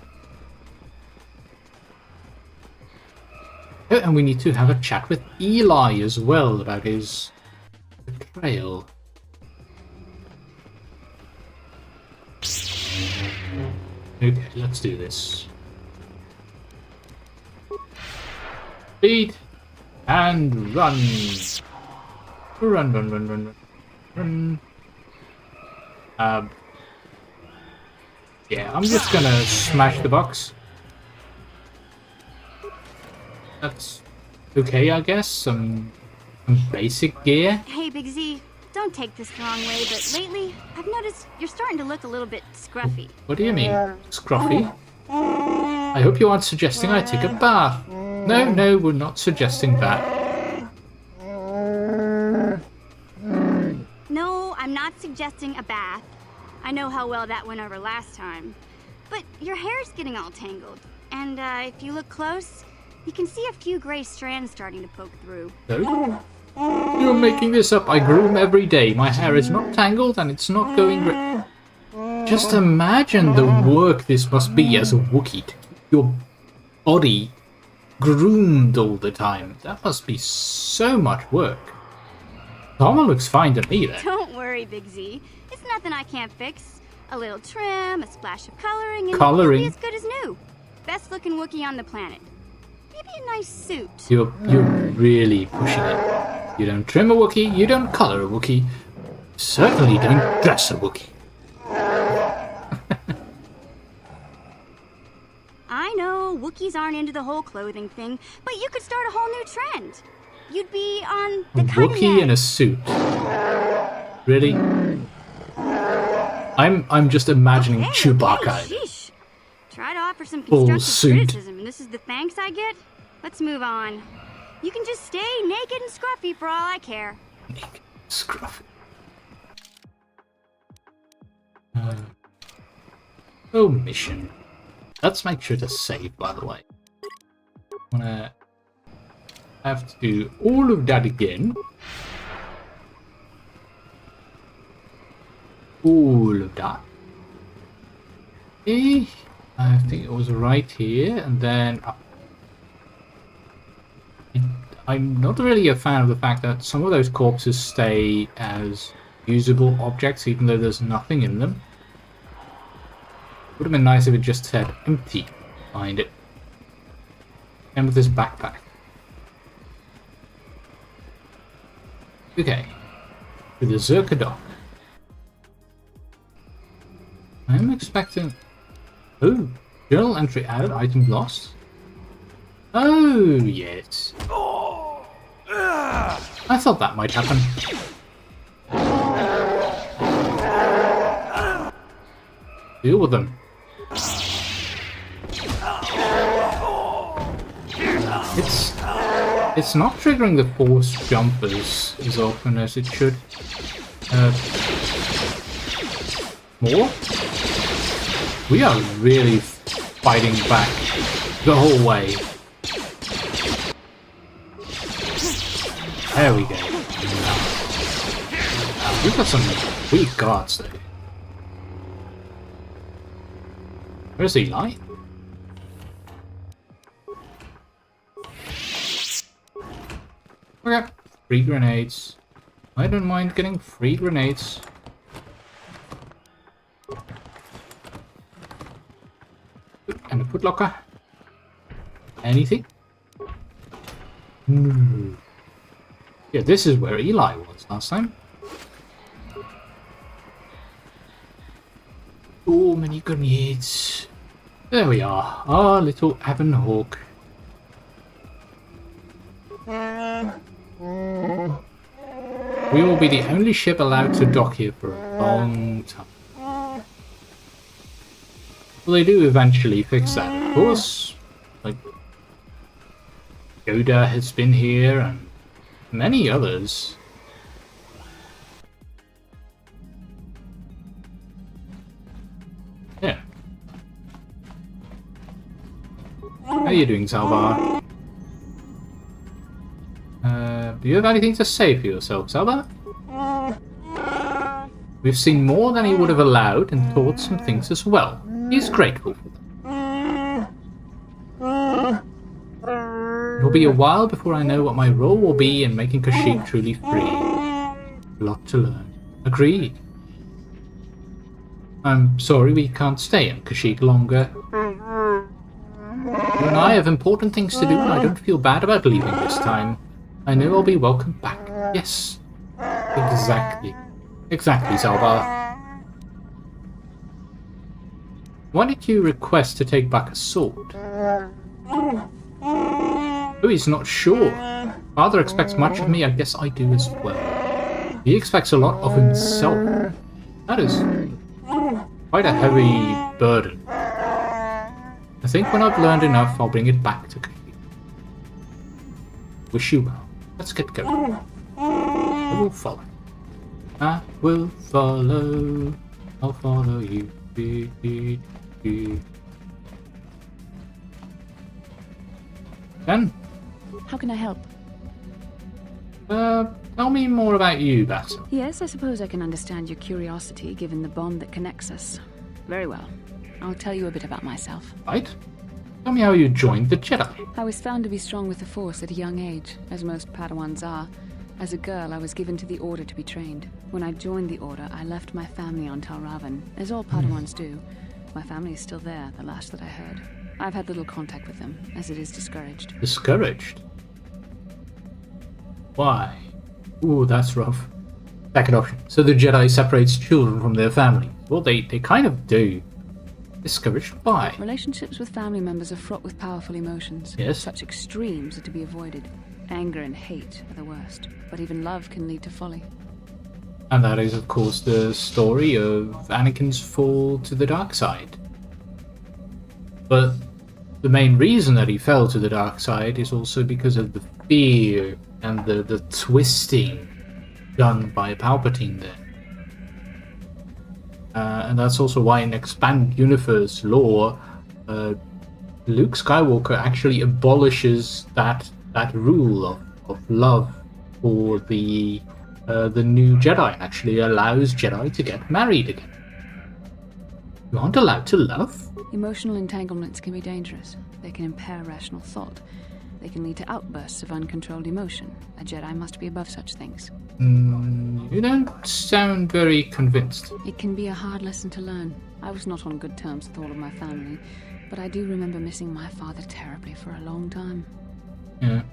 Oh, and we need to have a chat with Eli as well about his betrayal. Okay, let's do this. Speed and run. Run. Yeah, I'm just gonna smash the box. That's okay, I guess. Some basic gear. Hey, Big Z, don't take this the wrong way, but lately I've noticed you're starting to look a little bit scruffy. What do you mean, scruffy? I hope you aren't suggesting I take a bath. No, we're not suggesting that. No, I'm not suggesting a bath. I know how well that went over last time. But your hair's getting all tangled. And if you look close, you can see a few gray strands starting to poke through. No? You're making this up. I groom every day. My hair is not tangled and it's not going Just imagine the work this must be as a Wookiee. To keep your body groomed all the time. That must be so much work. Tama looks fine to me then. Don't worry, Big Z. It's nothing I can't fix. A little trim, a splash of coloring, and Coloring? you'll be as good as new. Best looking Wookiee on the planet. Maybe a nice suit. You're really pushing it. You don't trim a Wookiee, you don't color a Wookiee. Certainly don't dress a Wookiee. I know, Wookiees aren't into the whole clothing thing, but you could start a whole new trend. You'd be on the cutting Wookiee in edge. a suit. Really? I'm just imagining Chewbacca. Okay, sheesh. Try to offer some Full constructive suit. criticism, and this is the thanks I get? Let's move on. You can just stay naked and scruffy for all I care. Scruffy. Oh, mission. Let's make sure to save, by the way. I'm gonna have to do all of that again. All of that. Okay. I think it was right here, and then up. I'm not really a fan of the fact that some of those corpses stay as usable objects, even though there's nothing in them. Would have been nice if it just said empty behind it. And with this backpack. Okay. With the Zerka dock. I'm expecting... Oh, journal entry added, item lost. Oh, yes. I thought that might happen. Deal with them. It's not triggering the force jumpers as often as it should. More? We are really fighting back the whole way. There we go. We've got some weak guards though. Where's Eli? Okay, free grenades. I don't mind getting free grenades. And a footlocker. Anything? No. Yeah, this is where Eli was last time. So many grenades. There we are, our little Avon Hawk. We will be the only ship allowed to dock here for a long time. Well, they do eventually fix that, of course. Like, Yoda has been here, and many others. Yeah. How are you doing, Salvar? Do you have anything to say for yourself, Salvar? We've seen more than he would have allowed and taught some things as well. He's grateful for them. It'll be a while before I know what my role will be in making Kashyyyk truly free. A lot to learn. Agreed. I'm sorry we can't stay in Kashyyyk longer. You and I have important things to do and I don't feel bad about leaving this time. I know I'll be welcome back. Yes. Exactly. Exactly, Salvar. Why did you request to take back a sword? Oh, he's not sure. Father expects much of me, I guess I do as well. He expects a lot of himself. That is quite a heavy burden. I think when I've learned enough, I'll bring it back to Kashyyk. Wish you well. Let's get going. I will follow. I will follow. I'll follow you. Then, How can I help? Tell me more about you, Bassam. Yes, I suppose I can understand your curiosity, given the bond that connects us. Very well. I'll tell you a bit about myself. Right? Tell me how you joined the Jedi. I was found to be strong with the Force at a young age, as most Padawans are. As a girl, I was given to the Order to be trained. When I joined the Order, I left my family on Tal Ravan, as all Padawans do. My family is still there, the last that I heard. I've had little contact with them, as it is discouraged. Discouraged? Why? Ooh, that's rough. Second option. So the Jedi separates children from their family. Well, they kind of do. Discouraged? Why? Relationships with family members are fraught with powerful emotions. Yes. Such extremes are to be avoided. Anger and hate are the worst, but even love can lead to folly. And that is, of course, the story of Anakin's fall to the dark side. But the main reason that he fell to the dark side is also because of the fear and the twisting done by Palpatine there. And that's also why in Expanded Universe lore, Luke Skywalker actually abolishes that rule of love for the new Jedi, and actually allows Jedi to get married again. You aren't allowed to love? Emotional entanglements can be dangerous. They can impair rational thought. They can lead to outbursts of uncontrolled emotion. A Jedi must be above such things. You don't sound very convinced. It can be a hard lesson to learn. I was not on good terms with all of my family, but I do remember missing my father terribly for a long time. Yeah.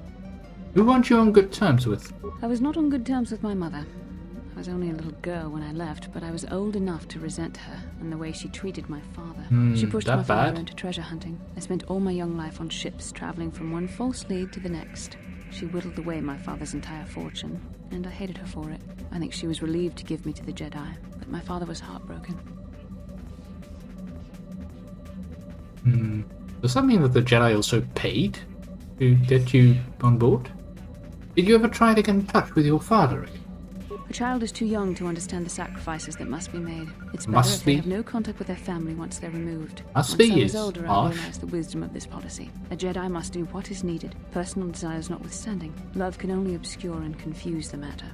Who weren't you on good terms with? I was not on good terms with my mother. I was only a little girl when I left, but I was old enough to resent her and the way she treated my father. She pushed that my father bad? into treasure hunting. I spent all my young life on ships, traveling from one false lead to the next. She whittled away my father's entire fortune, and I hated her for it. I think she was relieved to give me to the Jedi, but my father was heartbroken. Does that mean that the Jedi also paid to get you on board? Did you ever try to get in touch with your father again? A child is too young to understand the sacrifices that must be made. It's better Must if they be. have no contact with their family once they're removed. Must Once be I was is older, I harsh. realized the wisdom of this policy. A Jedi must do what is needed, personal desires notwithstanding. Love can only obscure and confuse the matter.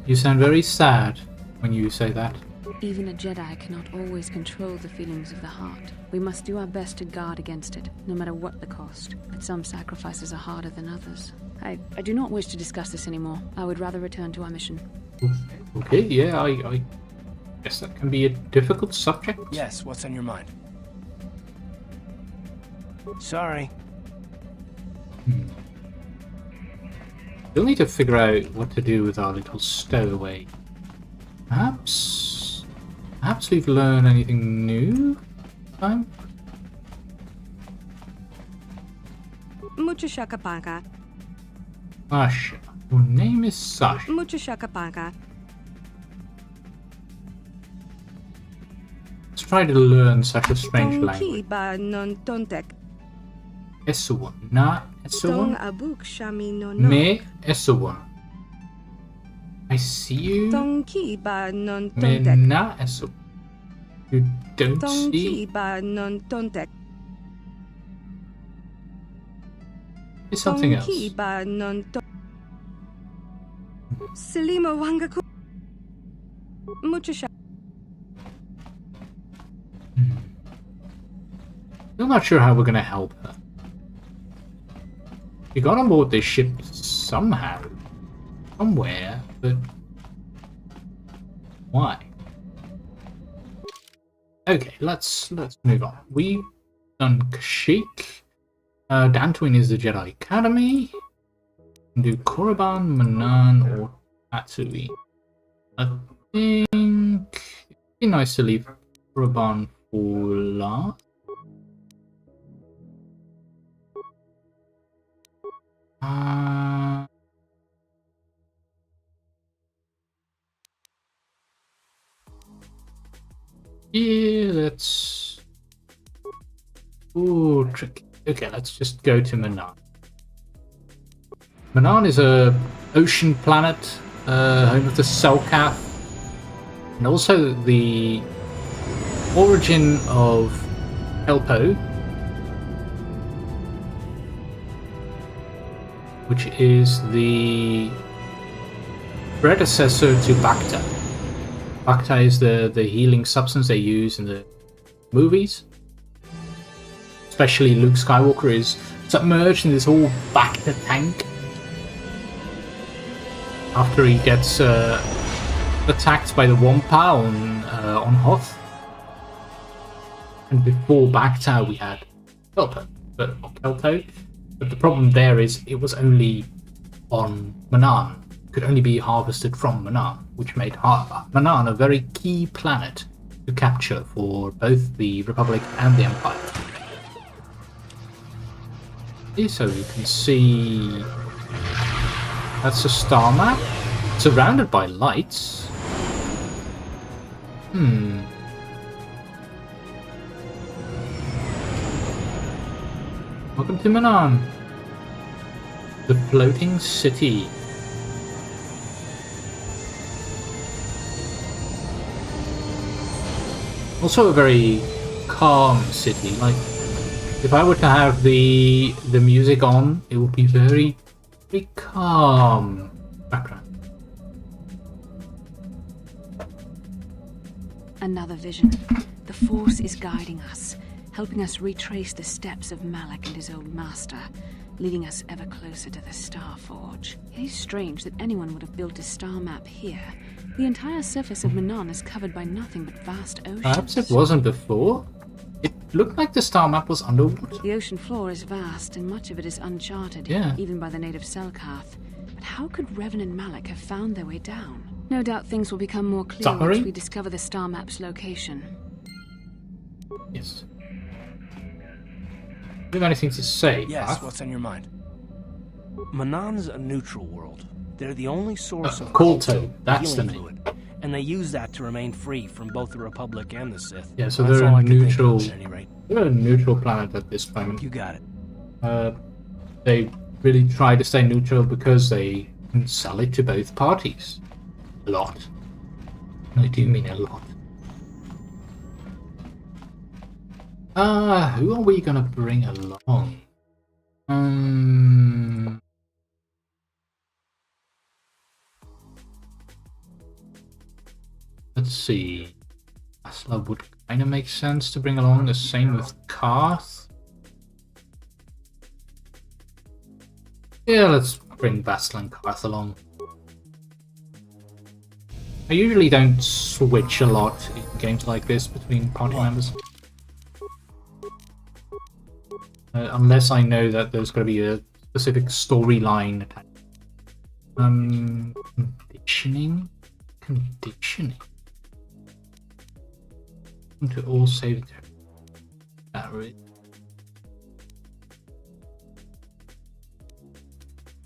You sound very sad when you say that. Even a Jedi cannot always control the feelings of the heart. We must do our best to guard against it, no matter what the cost. But some sacrifices are harder than others. I do not wish to discuss this anymore. I would rather return to our mission. Okay, yeah, I guess that can be a difficult subject. Yes, what's on your mind? Sorry. We'll need to figure out what to do with our little stowaway. Perhaps we've learned anything new this time? Mucho shakapanka. Sasha. Your name is Sasha. Mucho shakapanka. Let's try to learn such a strange Tong language. ki ba non tontek. Esuwan. Na Tong Esuwan. abuk shami no no. Me Esuwan. I see you. Tong ki ba non Me tontek. na Esuwan. You don't Tong ki see? ba non tontek. It's something Tong else. ki ba non to. Selima wangaku. Mucho shak. Still not sure how we're gonna help her. We got on board this ship somehow. Somewhere, but why? Okay, let's move on. We've done Kashyyk. Dantooine is the Jedi Academy. We can do Korriban, Manan, or Tatooine. I think it'd be nice to leave Korriban for last. Yeah, let's... Ooh, tricky. Okay, let's just go to Manan. Manan is a ocean planet, home of the Selkath, and also the origin of Elpo. which is the predecessor to Bacta. Bacta is the healing substance they use in the movies. Especially Luke Skywalker is submerged in this whole Bacta tank after he gets attacked by the Wampa on Hoth. And before Bacta we had Kelto, but the problem there is it was only on Manaan. It could only be harvested from Manaan, which made Manaan a very key planet to capture for both the Republic and the Empire. So you can see that's a star map surrounded by lights. Welcome to Manaan, the floating city. Also a very calm city. Like, if I were to have the music on, it would be very, very calm background. Another vision. The Force is guiding us, helping us retrace the steps of Malak and his old master, leading us ever closer to the starforge. It is strange that anyone would have built a star map here. The entire surface of Manaan is covered by nothing but vast oceans. Perhaps it wasn't before. It looked like the star map was underwater. The ocean floor is vast, and much of it is uncharted, even by the native Selkath. But how could Revan and Malak have found their way down? No doubt things will become more clear once we discover the star map's location. Yes. Do you have anything to say? Yes, what's on your mind? Manaan's a neutral world. They're the only source of Kolto, that's the name. fluid, and they use that to remain free from both the Republic and the Sith. Yeah, so That's they're all a I can think of neutral. at any rate. They're a neutral planet at this moment. You got it. They really try to stay neutral because they can sell it to both parties. A lot. I do mean a lot. Who are we gonna bring along? Let's see. Asla would kind of make sense to bring along. The same with Karth. Yeah, let's bring Basla and Karth along. I usually don't switch a lot in games like this between party members. Unless I know that there's going to be a specific storyline attached. Conditioning? Conditioning. To all save that really.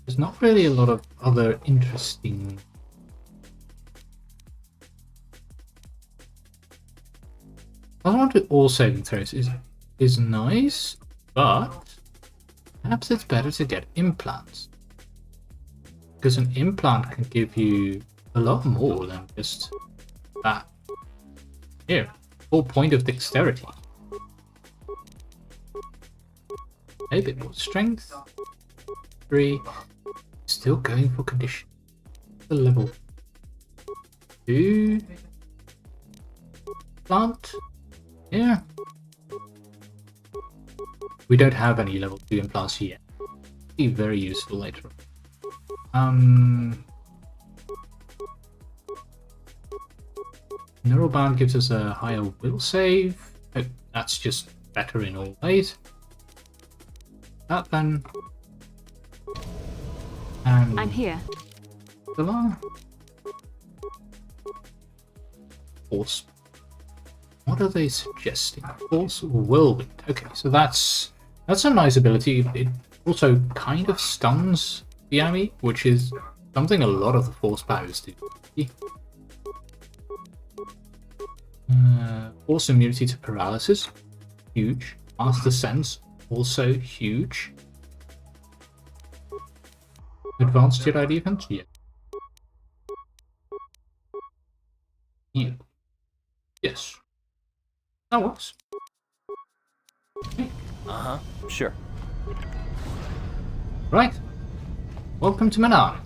There's not really a lot of other interesting. I want to all saving throws is nice, but perhaps it's better to get implants. Because an implant can give you a lot more than just that. Here. Whole point of dexterity. A bit more strength. 3. Still going for condition. The level 2. Plant. Yeah. We don't have any level 2 implants yet. Be very useful later on. Neural Bound gives us a higher will save. Oh, that's just better in all ways. That then. And I'm here. Force. What are they suggesting? Force Whirlwind. Okay, so that's a nice ability. It also kind of stuns the enemy, which is something a lot of the Force powers do. Force immunity to paralysis, huge. Master Sense, also huge. Advanced Jedi defense, yeah. Yes. That works. Sure. Right. Welcome to Manan.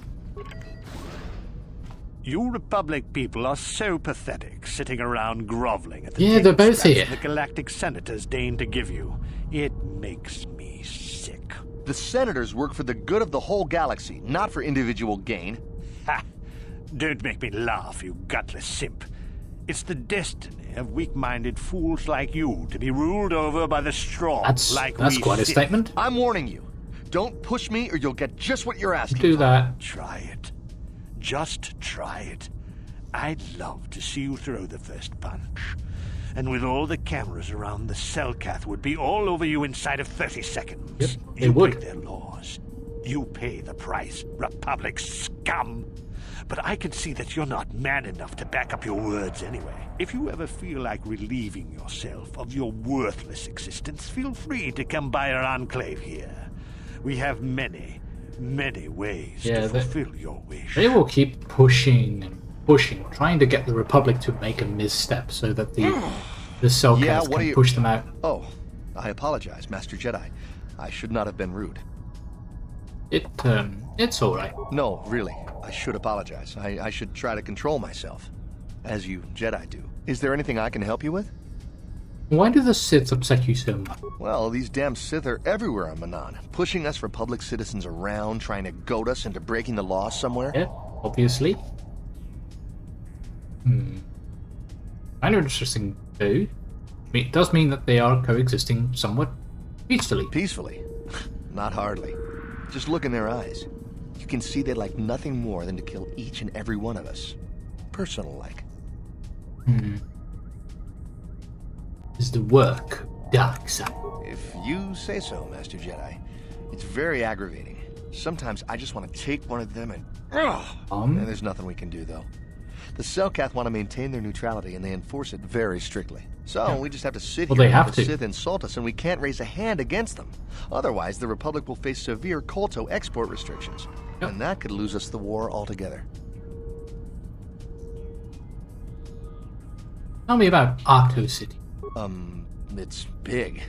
You Republic people are so pathetic, sitting around groveling at the Yeah, they're table both scraps here. the galactic senators deign to give you. It makes me sick. The senators work for the good of the whole galaxy, not for individual gain. Ha! Don't make me laugh, you gutless simp. It's the destiny of weak-minded fools like you to be ruled over by the strong, That's like that's we quite a Sith. statement. I'm warning you. Don't push me or you'll get just what you're asking Do for. that. Try it. Just try it. I'd love to see you throw the first punch. And with all the cameras around, the Selkath would be all over you inside of 30 seconds. Yep, they you would. break their laws. You pay the price, Republic scum. But I can see that you're not man enough to back up your words anyway. If you ever feel like relieving yourself of your worthless existence, feel free to come by our enclave here. We have many, many ways to fulfill your wish. They will keep pushing and pushing, trying to get the Republic to make a misstep so that the Selkath can push them out. Oh, I apologize, Master Jedi. I should not have been rude. It's alright. No, really. I should apologize. I should try to control myself. As you Jedi do. Is there anything I can help you with? Why do the Sith upset you so much? Well, these damn Sith are everywhere on Manan, pushing us Republic citizens around, trying to goad us into breaking the law somewhere. Yeah, obviously. Kind of interesting, though. I mean, it does mean that they are coexisting somewhat peacefully. Peacefully? Not hardly. Just look in their eyes. You can see they like nothing more than to kill each and every one of us. Personal-like. Is the work of dark side. If you say so, Master Jedi. It's very aggravating. Sometimes I just want to take one of them and... And there's nothing we can do, though. The Selkath want to maintain their neutrality, and they enforce it very strictly. So we just have to sit here they and have let the to. Sith insult us, and we can't raise a hand against them. Otherwise, the Republic will face severe Kolto export restrictions. And that could lose us the war altogether. Tell me about Arco City. It's big.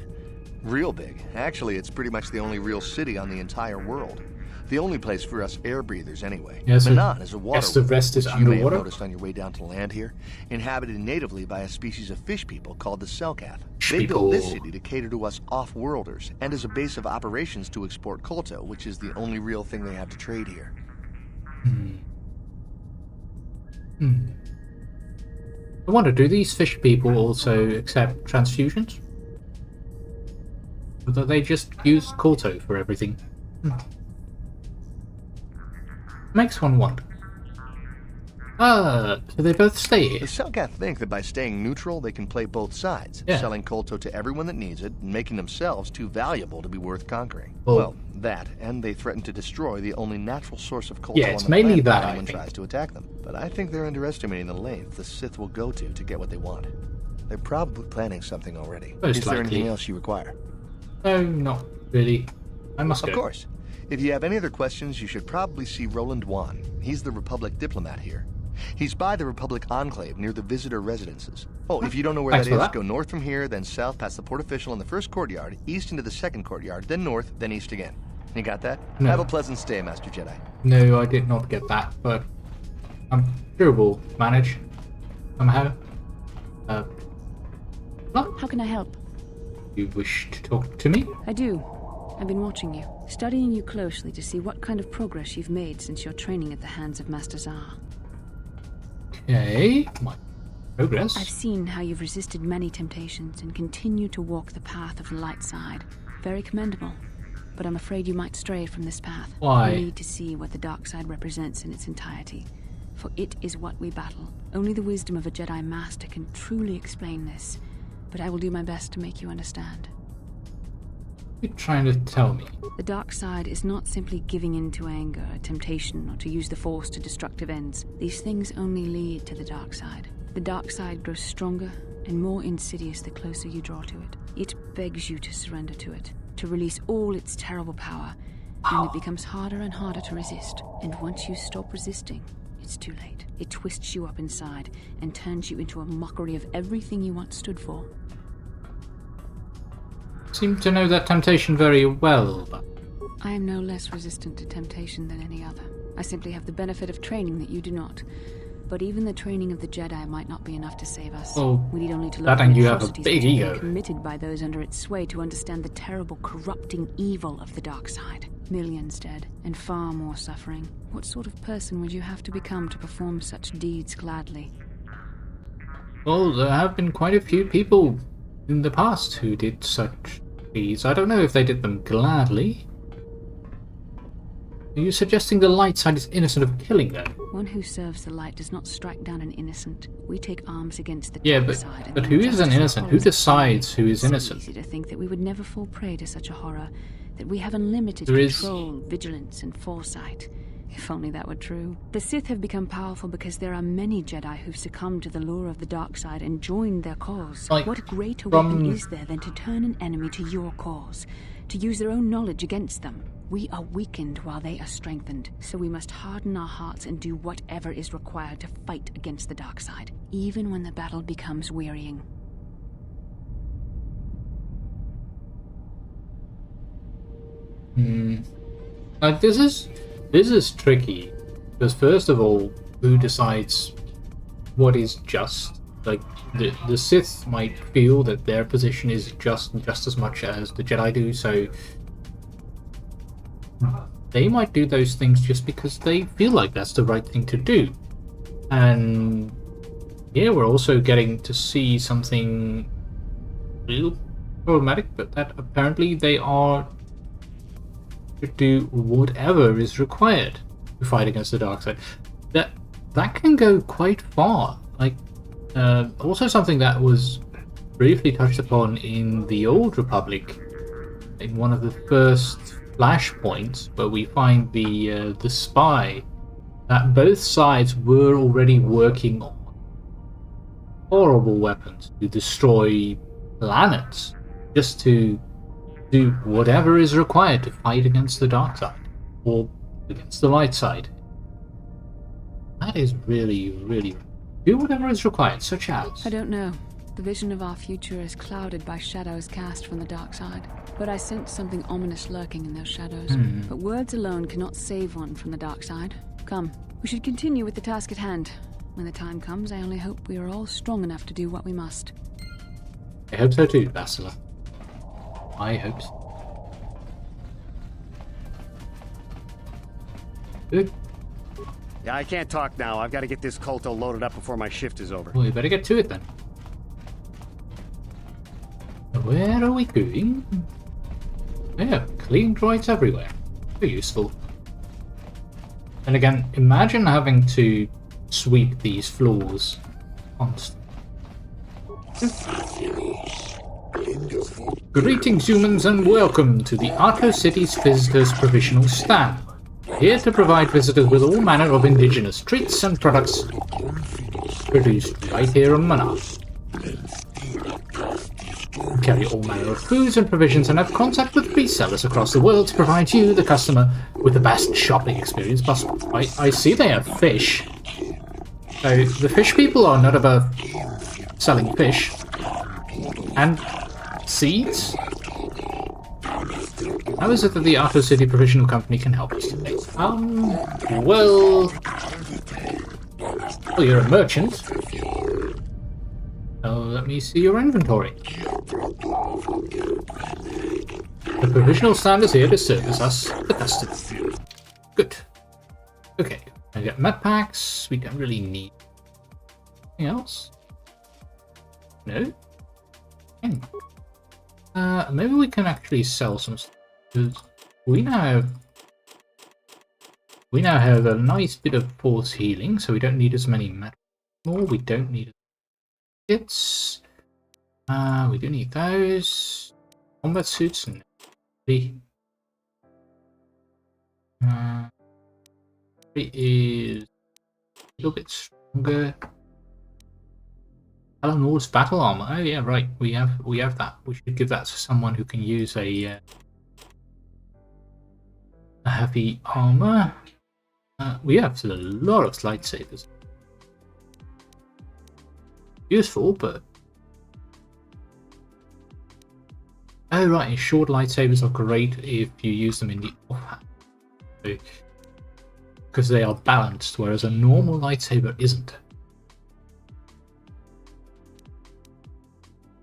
Real big. Actually, it's pretty much the only real city on the entire world. The only place for us air breathers, anyway. Yeah, so Manan is a water guess the rest is which you may have underwater? noticed on your way down to land here, inhabited natively by a species of fish people called the Selkath. Fish They built this people. city to cater to us off-worlders, and as a base of operations to export Kolto, which is the only real thing they have to trade here. I wonder, do these fish people also accept transfusions? Or do they just use Kolto for everything? Makes one wonder. So they both stay here. The Selkath think that by staying neutral, they can play both sides, selling Kolto to everyone that needs it, and making themselves too valuable to be worth conquering. Well, that, and they threaten to destroy the only natural source of Kolto Yeah, on it's the mainly planet that, if I anyone think. tries to attack them. But I think they're underestimating the length the Sith will go to get what they want. They're probably planning something already. Most Is there likely. anything else you require? No, not really. I must go. Of course. If you have any other questions, you should probably see Roland Wan. He's the Republic diplomat here. He's by the Republic Enclave near the visitor residences. Oh, if you don't know where Thanks that for is, that. go north from here, then south past the port official in the first courtyard, east into the second courtyard, then north, then east again. You got that? No. Have a pleasant stay, Master Jedi. No, I did not get that, but I'm sure we'll manage somehow. How can I help? You wish to talk to me? I do. I've been watching you, studying you closely to see what kind of progress you've made since your training at the hands of Master Zar. Okay, my progress. I've seen how you've resisted many temptations and continue to walk the path of the light side. Very commendable. But I'm afraid you might stray from this path. Why? You need to see what the dark side represents in its entirety. For it is what we battle. Only the wisdom of a Jedi Master can truly explain this. But I will do my best to make you understand. What are you trying to tell me? The dark side is not simply giving in to anger, temptation, or to use the Force to destructive ends. These things only lead to the dark side. The dark side grows stronger and more insidious the closer you draw to it. It begs you to surrender to it, to release all its terrible power, and it becomes harder and harder to resist. And once you stop resisting, it's too late. It twists you up inside and turns you into a mockery of everything you once stood for. Seem to know that temptation very well, but I am no less resistant to temptation than any other. I simply have the benefit of training that you do not. But even the training of the Jedi might not be enough to save us. Oh, we need only to look that at and the you have a atrocities big which have been ego. committed by those under its sway to understand the terrible, corrupting evil of the dark side. Millions dead, and far more suffering. What sort of person would you have to become to perform such deeds gladly? Well, there have been quite a few people in the past who did such deeds. I don't know if they did them gladly. Are you suggesting the light side is innocent of killing them? One who serves the light does not strike down an innocent. We take arms against the Yeah, dark but, side. but who is an innocent? Who decides who is innocent? It's easy to think that we would never fall prey to such a horror, that we have unlimited There is- control, vigilance, and foresight. If only that were true. The Sith have become powerful because there are many Jedi who've succumbed to the lure of the dark side and joined their cause. Like, what greater from- weapon is there than to turn an enemy to your cause, to use their own knowledge against them? We are weakened while they are strengthened, so we must harden our hearts and do whatever is required to fight against the dark side, even when the battle becomes wearying. Like, this is tricky, because first of all, who decides what is just? Like, the Sith might feel that their position is just as much as the Jedi do, so they might do those things just because they feel like that's the right thing to do. And yeah, we're also getting to see something real problematic, but that apparently they are to do whatever is required to fight against the dark side. That can go quite far. Like, also something that was briefly touched upon in the Old Republic, in one of the first flashpoints, where we find the spy, that both sides were already working on horrible weapons to destroy planets, just to do whatever is required to fight against the dark side or against the light side. That is really, really do whatever is required, such as... I don't know. The vision of our future is clouded by shadows cast from the dark side. But I sense something ominous lurking in those shadows. But words alone cannot save one from the dark side. Come, we should continue with the task at hand. When the time comes, I only hope we are all strong enough to do what we must. I hope so too, Bastila. I hope so. Good. Yeah, I can't talk now. I've got to get this Kolto loaded up before my shift is over. Well, we better get to it then. Where are we going? Yeah, clean droids everywhere. Very useful. And again, imagine having to sweep these floors constantly. Greetings, humans, and welcome to the Arco City's Visitors Provisional Stand. Here to provide visitors with all manner of indigenous treats and products produced right here on Manar. We carry all manner of foods and provisions and have contact with resellers across the world to provide you, the customer, with the best shopping experience possible. I see they have fish. So the fish people are not above selling fish. And seeds? How is it that the Arco City Provisional Company can help us today? Well, you're a merchant. Let me see your inventory. The provisional stand is here to service us, the customer. Good. Okay, I get med packs. We don't really need anything else. No. Maybe we can actually sell some stuff. Because we now have a nice bit of force healing, so we don't need as many med more. We don't need kits. We do need those. Combat suits and it is a little bit stronger. Alan Moore's battle armor. Oh yeah, right. We have that. We should give that to someone who can use a heavy armor. We have a lot of lightsabers. Useful, but Oh right, short lightsabers are great if you use them in the offhand. Because they are balanced, whereas a normal lightsaber isn't.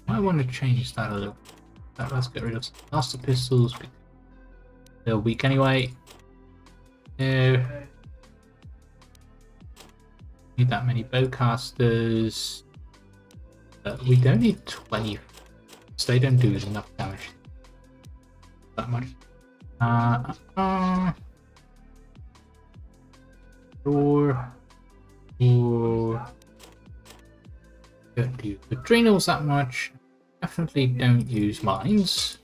I want to change that a little. Let's get rid of some blaster pistols. They're weak anyway. No. Need that many bowcasters. We don't need 20. They don't do enough damage. That much. Or don't use adrenals that much. Definitely don't use mines.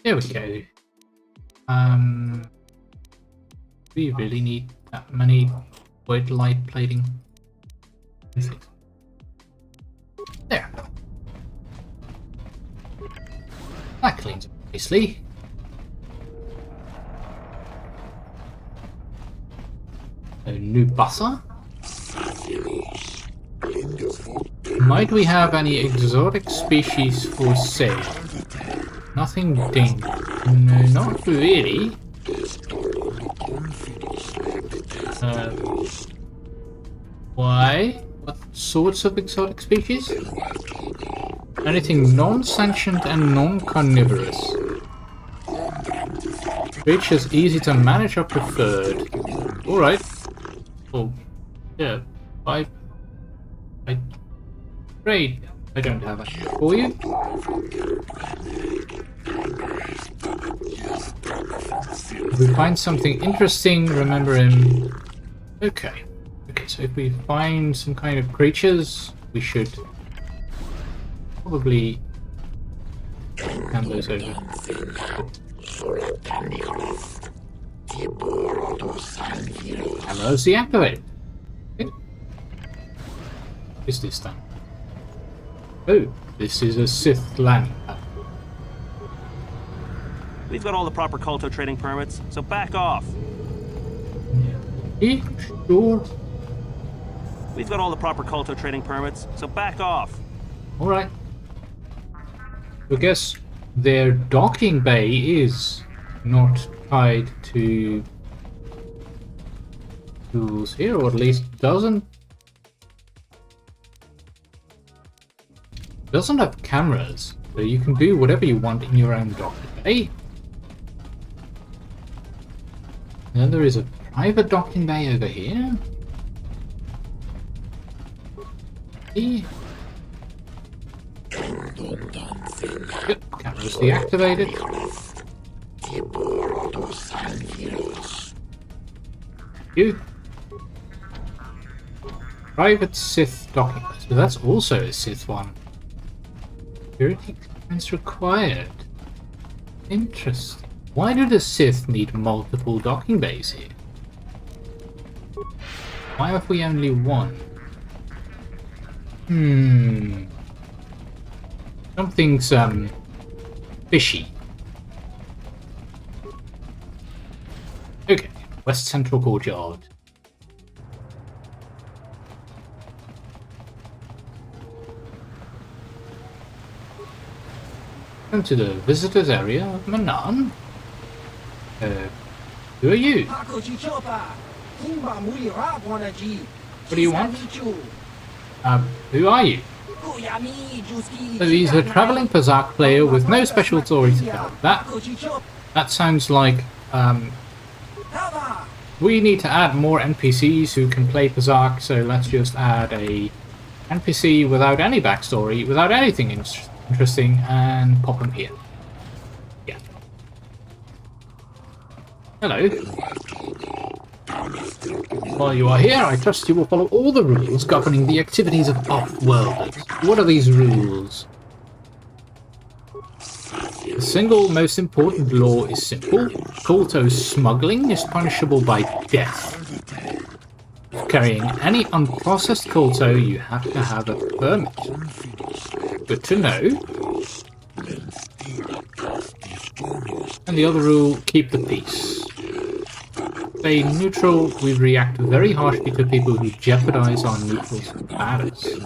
There we go. We really need that many wood light plating. There. That cleans up nicely. A new butter. Might we have any exotic species for sale? Nothing ding. No, not really. Why? What sorts of exotic species? Anything non-sentient and non-carnivorous. Creatures easy to manage are preferred. Alright. Oh, yeah. I'm afraid I don't have it for you. If we find something interesting, remember him. Okay. Okay, so if we find some kind of creatures, we should probably hand those over. Cameras deactivated. Okay. What is this then? Oh, this is a Sith landing pad. We've got all the proper Kolto trading permits, so back off. Yeah, sure. We've got all the proper Kolto trading permits, so back off. Alright. I guess their docking bay is not tied to tools here, or at least doesn't have cameras, so you can do whatever you want in your own docking bay. Then there is a private docking bay over here. Yep, cameras deactivated. You. Private Sith docking. So that's also a Sith one. Security clearance required. Interesting. Why do the Sith need multiple docking bays here? Why have we only one? Something's fishy. Okay, West Central Courtyard. Come to the visitors area of Manan. Who are you? What do you want? Who are you? So he's a traveling Kashyyyk player with no special story to tell. That sounds like we need to add more NPCs who can play Kashyyyk, so let's just add a NPC without any backstory, without anything interesting, and pop him here. Yeah. Hello. While you are here, I trust you will follow all the rules governing the activities of off-worlders. What are these rules? The single most important law is simple. Kolto smuggling is punishable by death. For carrying any unprocessed Kolto, you have to have a permit. Good to know. And the other rule, keep the peace. Stay neutral, we react very harshly to people who jeopardize our neutral status.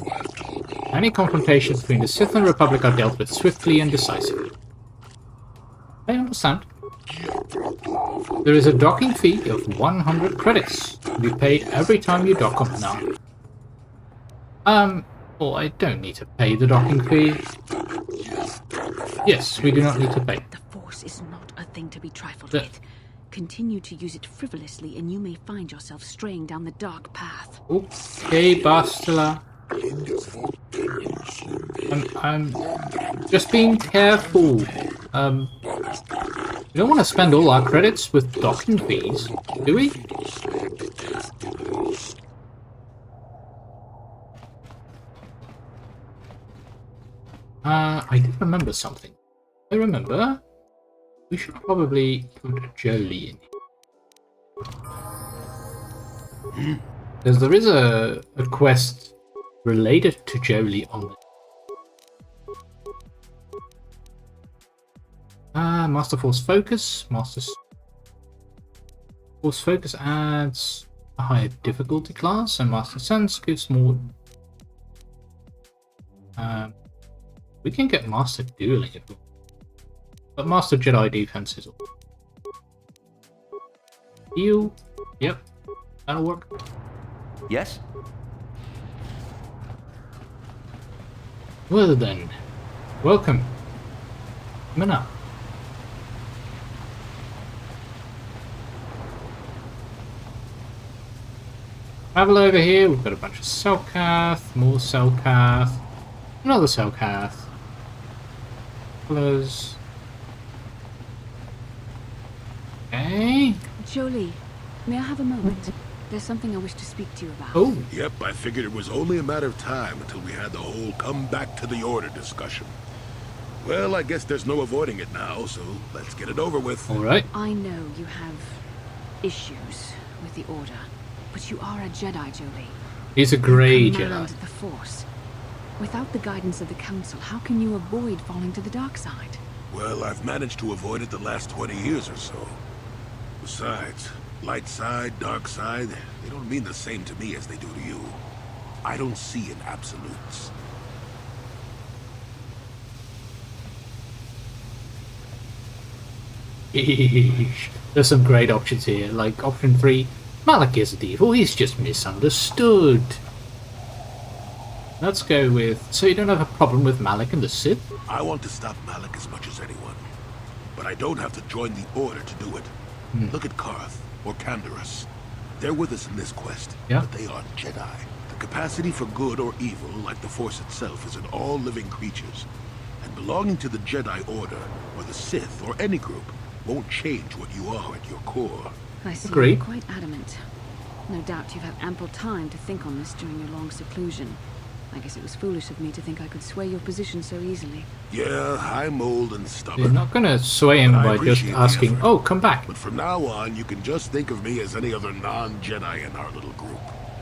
Any confrontations between the Sith and Republic are dealt with swiftly and decisively. I understand. There is a docking fee of 100 credits to be paid every time you dock on Manan. Well, I don't need to pay the docking fee. Yes, we do not need to pay. The Force is not a thing to be trifled with. Continue to use it frivolously and you may find yourself straying down the dark path. Okay, Bastila. I'm just being careful. We don't want to spend all our credits with docking fees, do we? I did remember something. I remember we should probably put Jolie in here. Because there is a quest related to Jolie on the Master Force Focus. Master Force Focus adds a higher difficulty class, and Master Sense gives more. We can get Master Dueling if we want. But Master Jedi Defense is all. Heal. Yep. That'll work. Yes? Well then. Welcome. Come up. Travel over here. We've got a bunch of Selkath. More Selkath. Another Selkath. Colors. Okay. Jolie, may I have a moment? There's something I wish to speak to you about. Oh. Yep, I figured it was only a matter of time until we had the whole come back to the order discussion. Well, I guess there's no avoiding it now, so let's get it over with. Alright. I know you have issues with the order, but you are a Jedi, Jolie. He's a grey You Jedi. command the Force. Without the guidance of the Council, how can you avoid falling to the dark side? Well, I've managed to avoid it the last 20 years or so. Besides, light side, dark side, they don't mean the same to me as they do to you. I don't see in absolutes. There's some great options here, like option 3, Malak isn't evil, he's just misunderstood. Let's go with, so you don't have a problem with Malak and the Sith? I want to stop Malak as much as anyone, but I don't have to join the Order to do it. Look at Karth, or Canderous. They're with us in this quest, but they aren't Jedi. The capacity for good or evil, like the Force itself, is in all living creatures. And belonging to the Jedi Order, or the Sith, or any group, won't change what you are at your core. I see. Agree. You're quite adamant. No doubt you've had ample time to think on this during your long seclusion. I guess it was foolish of me to think I could sway your position so easily. Yeah, I'm old and stubborn. You're not gonna sway him by just asking, oh, come back. But from now on, you can just think of me as any other non-Jedi in our little group.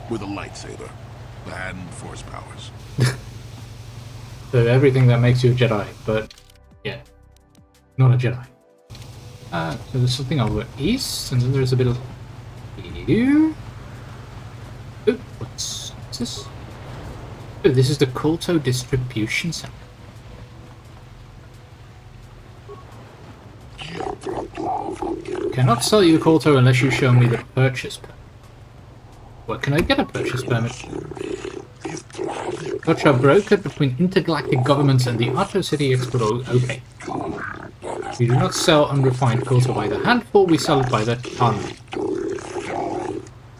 With a lightsaber. And Force powers. So everything that makes you a Jedi, but yeah, not a Jedi. So there's something over east, and then there's a bit of here. Oh, what's this? Oh, this is the Kolto Distribution Center. Cannot sell you Kolto unless you show me the purchase permit. What, can I get a purchase permit? Such are brokered between intergalactic governments and the Otto City Explorer. Okay. We do not sell unrefined Kolto by the handful, we sell it by the ton.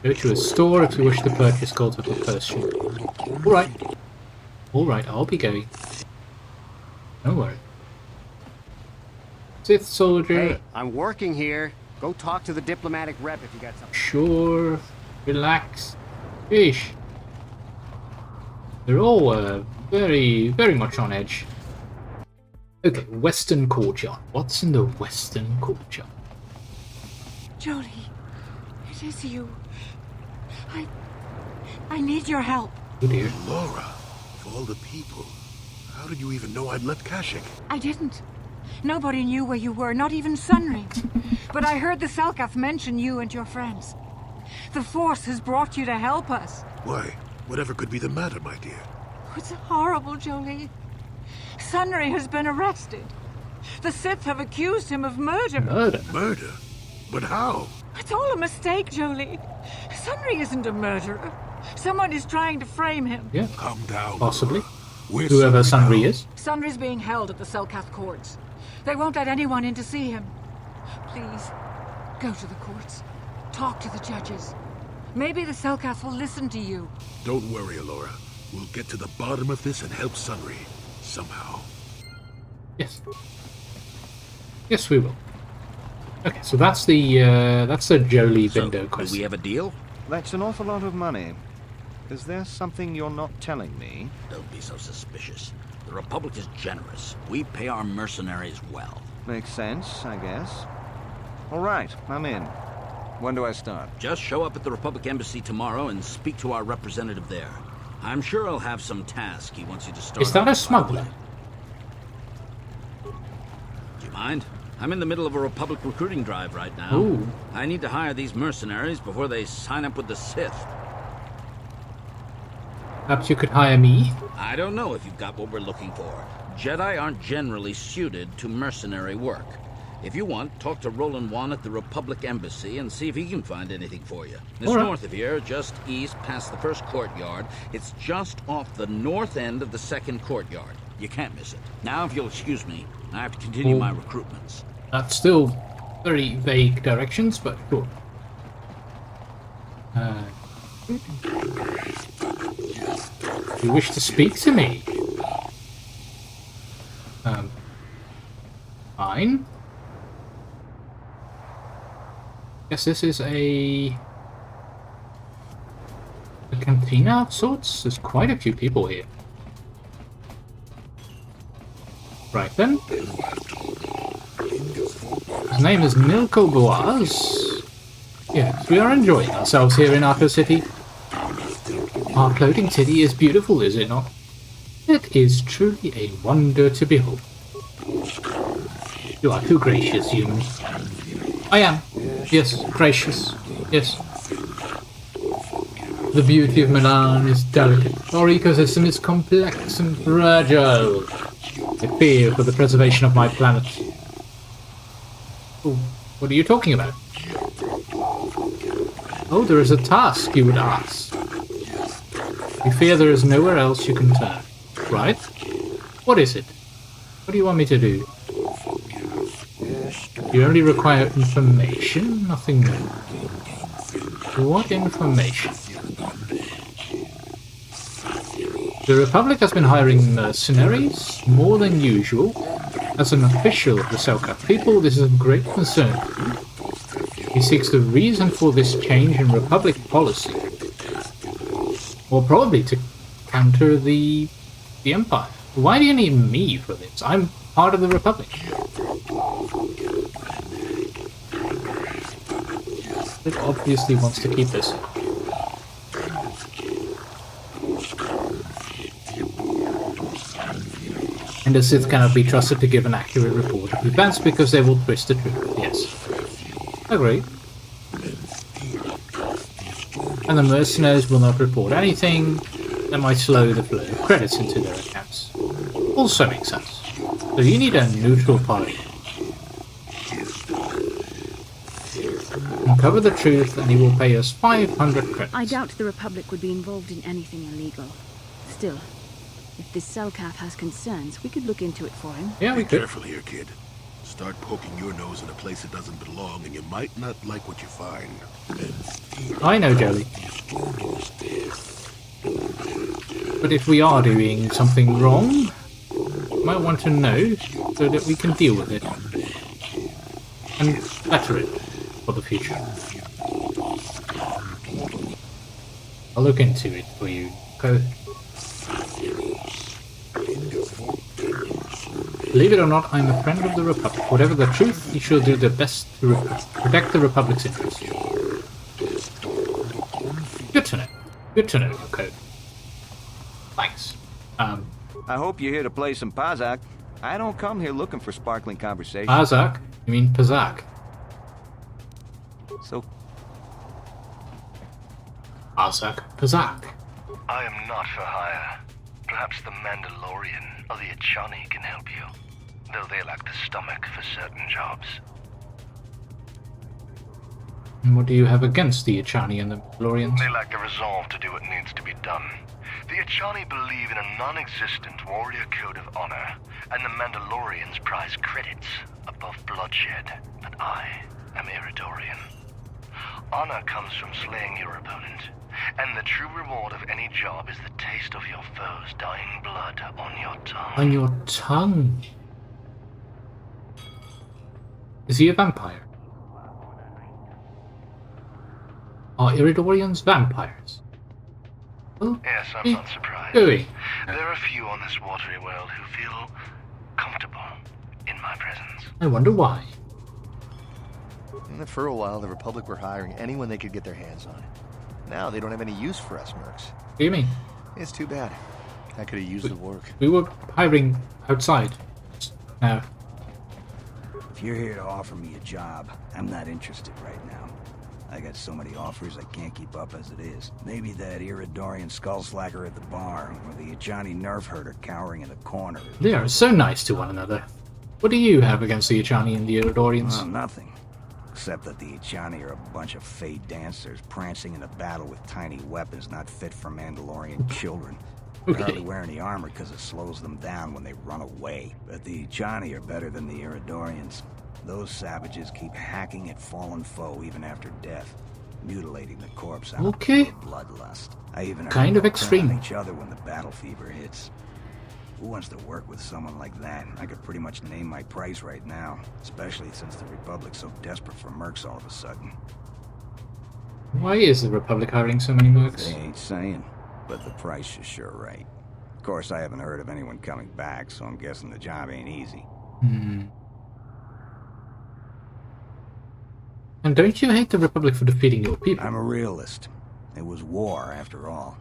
Go to a store if you wish to purchase Kolto for first ship. Alright. Alright, I'll be going. Don't worry. Sith soldier. Hey, I'm working here. Go talk to the diplomatic rep if you got something. Sure. Relax. Fish. They're all very, very much on edge. Okay, Western Courtyard. What's in the Western Courtyard? Jolie, it is you. I need your help. Oh dear. Laura, of all the people, how did you even know I'd left Kashyyyk? I didn't. Nobody knew where you were, not even Sunry. But I heard the Selkath mention you and your friends. The Force has brought you to help us. Why? Whatever could be the matter, my dear? It's horrible, Jolie. Sunry has been arrested. The Sith have accused him of murder. Murder? But how? It's all a mistake, Jolie. Sunry isn't a murderer. Someone is trying to frame him. Yeah. Calm down. Possibly. Where's Whoever Sunry Sunry is. Sunry's being held at the Selkath courts. They won't let anyone in to see him. Please, go to the courts. Talk to the judges. Maybe the Selkath will listen to you. Don't worry, Alora. We'll get to the bottom of this and help Sunry. Somehow. Yes. Yes, we will. Okay, so that's the Jolie Bindo quest. Do we have a deal? That's an awful lot of money. Is there something you're not telling me? Don't be so suspicious. The Republic is generous. We pay our mercenaries well. Makes sense, I guess. All right, I'm in. When do I start? Just show up at the Republic Embassy tomorrow and speak to our representative there. I'm sure he'll have some task he wants you to start. Is that a smuggler? Do you mind? I'm in the middle of a Republic recruiting drive right now. Ooh. I need to hire these mercenaries before they sign up with the Sith. Perhaps you could hire me? I don't know if you've got what we're looking for. Jedi aren't generally suited to mercenary work. If you want, talk to Roland Wan at the Republic Embassy and see if he can find anything for you. It's north of here, just east past the first courtyard. It's just off the north end of the second courtyard. You can't miss it. Now, if you'll excuse me, I have to continue my recruitments. That's still very vague directions, but sure. You wish to speak to me? Fine. Guess this is a cantina of sorts. There's quite a few people here. Right then. His name is Milko Boaz. Yes, we are enjoying ourselves here in Arco City. Our floating city is beautiful, is it not? It is truly a wonder to behold. You are too gracious, human. I am. Yes, gracious. Yes. The beauty of Milan is delicate. Our ecosystem is complex and fragile. I fear for the preservation of my planet. Oh, what are you talking about? Oh, there is a task you would ask. You fear there is nowhere else you can turn, right? What is it? What do you want me to do? You only require information, nothing more. What information? The Republic has been hiring mercenaries, more than usual. As an official of the Selkath people, this is of great concern. He seeks the reason for this change in Republic policy. Or probably to counter the Empire. Why do you need me for this? I'm part of the Republic. It obviously wants to keep this. And the Sith cannot be trusted to give an accurate report of events because they will twist the truth. Yes. Agreed. And the mercenaries will not report anything that might slow the flow of credits into their accounts. Also makes sense. So you need a neutral party. Uncover the truth and he will pay us 500 credits. I doubt the Republic would be involved in anything illegal. Still, if this Selkath has concerns, we could look into it for him. Yeah, we could. Be careful here, kid. Start poking your nose in a place that doesn't belong and you might not like what you find. I know, Joey. But if we are doing something wrong, you might want to know so that we can deal with it. And better it for the future. I'll look into it for you. Go. Believe it or not, I'm a friend of the Republic. Whatever the truth, you shall do the best to protect the Republic's interests. Good to know. Good to know, Code. Thanks. I hope you're here to play some Pazak. I don't come here looking for sparkling conversation. Pazak? You mean Pazak? So... Pazak. Pazak. I am not for hire. Perhaps the Mandalorian or the Achani can help you, though they lack the stomach for certain jobs. And what do you have against the Achani and the Mandalorians? They lack the resolve to do what needs to be done. The Achani believe in a non-existent warrior code of honor, and the Mandalorians prize credits above bloodshed. But I am Iridorian. Honor comes from slaying your opponent, and the true reward of any job is the taste of your foe's dying blood on your tongue. On your tongue? Is he a vampire? Are Iridorians vampires? Oh, yes, I'm not surprised. Doing. There are few on this watery world who feel comfortable in my presence. I wonder why. And for a while, the Republic were hiring anyone they could get their hands on. Now they don't have any use for us mercs. What do you mean? It's too bad. I could have used the work. We were hiring outside. Now. If you're here to offer me a job, I'm not interested right now. I got so many offers I can't keep up as it is. Maybe that Iridorian skullslacker at the bar, or the Achani nerf herder cowering in the corner. They are so nice to one another. What do you have against the Achani and the Iridorians? Well, nothing. Except that the Achani are a bunch of fey dancers prancing in a battle with tiny weapons not fit for Mandalorian children. They hardly wear any armor because it slows them down when they run away. But the Achani are better than the Iridorians. Those savages keep hacking at fallen foe even after death, mutilating the corpse out of bloodlust. I even kind of extreme. Each other when the battle fever hits. Who wants to work with someone like that? I could pretty much name my price right now, especially since the Republic's so desperate for mercs all of a sudden. Why is the Republic hiring so many mercs? They ain't saying, but the price is sure right. Of course, I haven't heard of anyone coming back, so I'm guessing the job ain't easy. And don't you hate the Republic for defeating your people? I'm a realist. It was war, after all.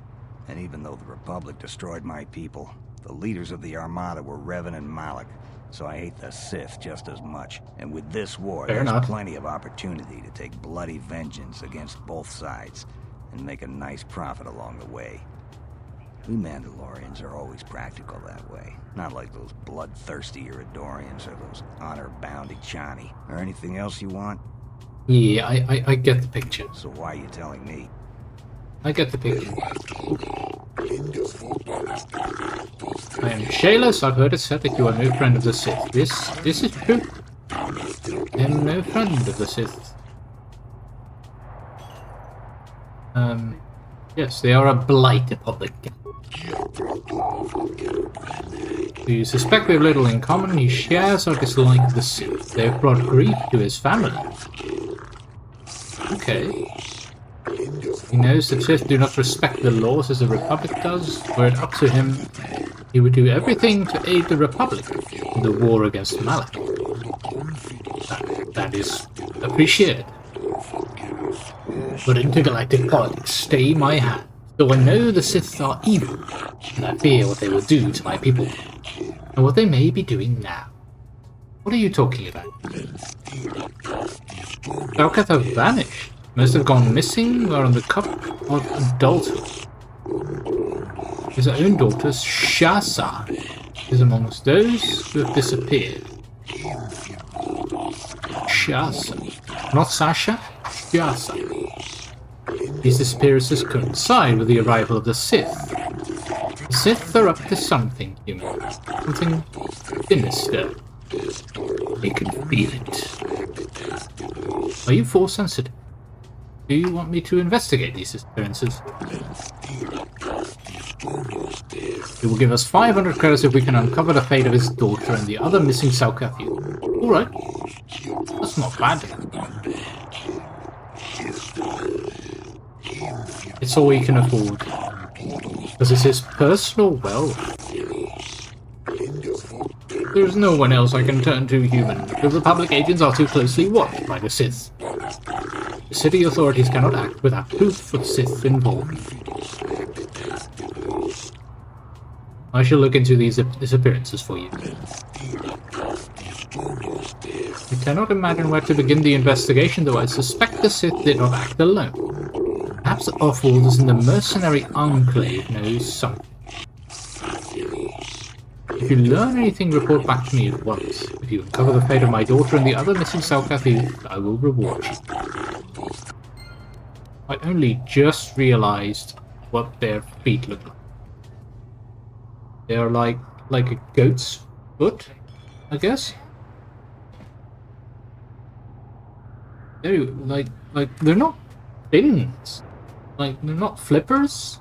And even though the Republic destroyed my people, the leaders of the Armada were Revan and Malak, so I hate the Sith just as much. And with this war, there's plenty of opportunity to take bloody vengeance against both sides, and make a nice profit along the way. We Mandalorians are always practical that way. Not like those bloodthirsty Iridorians or those honor-bound Achani. Or anything else you want? Yeah, I get the picture. So why are you telling me? I get the picture. I am Shayless. I've heard it said that you are no friend of the Sith. This is true. I am no friend of the Sith. Yes, they are a blighted public. You suspect we have little in common. He shares our dislike of the Sith. They have brought grief to his family. Okay. He knows the Sith do not respect the laws as the Republic does. Were it up to him, he would do everything to aid the Republic in the war against Malak. That is appreciated. But intergalactic politics stay my hand. Though I know the Sith are evil, and I fear what they will do to my people, and what they may be doing now. What are you talking about? Falcath have vanished. Most have gone missing or on the cusp of adulthood. His own daughter, Shasa, is amongst those who have disappeared. Shasa. Not Sasha, Shasa. These disappearances coincide with the arrival of the Sith. The Sith are up to something, human. Something sinister. They can feel it. Are you force sensitive? Do you want me to investigate these disappearances? He will give us 500 credits if we can uncover the fate of his daughter and the other missing Selkath youth. Alright. That's not bad. It's all he can afford. Because it's his personal wealth. There's no one else I can turn to, human. The Republic agents are too closely watched by the Sith. The city authorities cannot act without proof of Sith involvement. I shall look into these disappearances for you. I cannot imagine where to begin the investigation, though I suspect the Sith did not act alone. Perhaps the Offworlders in the mercenary enclave knows something. If you learn anything, report back to me at once. If you uncover the fate of my daughter and the other missing Selkath youth, I will reward you. I only just realized what their feet look like. They are like a goat's foot, I guess. They're like they're not fins. Like they're not flippers.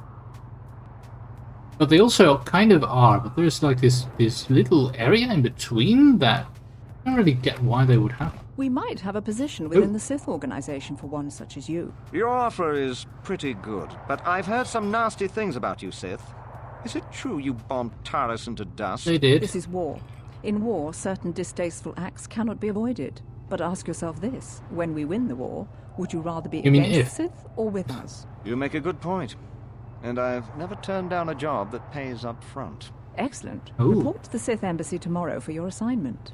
But they also kind of are, but there's like this little area in between that I don't really get why they would have. We might have a position within the Sith organization for one such as you. Your offer is pretty good, but I've heard some nasty things about you, Sith. Is it true you bombed Taris into dust? They did. This is war. In war, certain distasteful acts cannot be avoided. But ask yourself this, when we win the war, would you rather be against the Sith or with us? You make a good point. And I've never turned down a job that pays up front. Excellent. Ooh. Report to the Sith Embassy tomorrow for your assignment.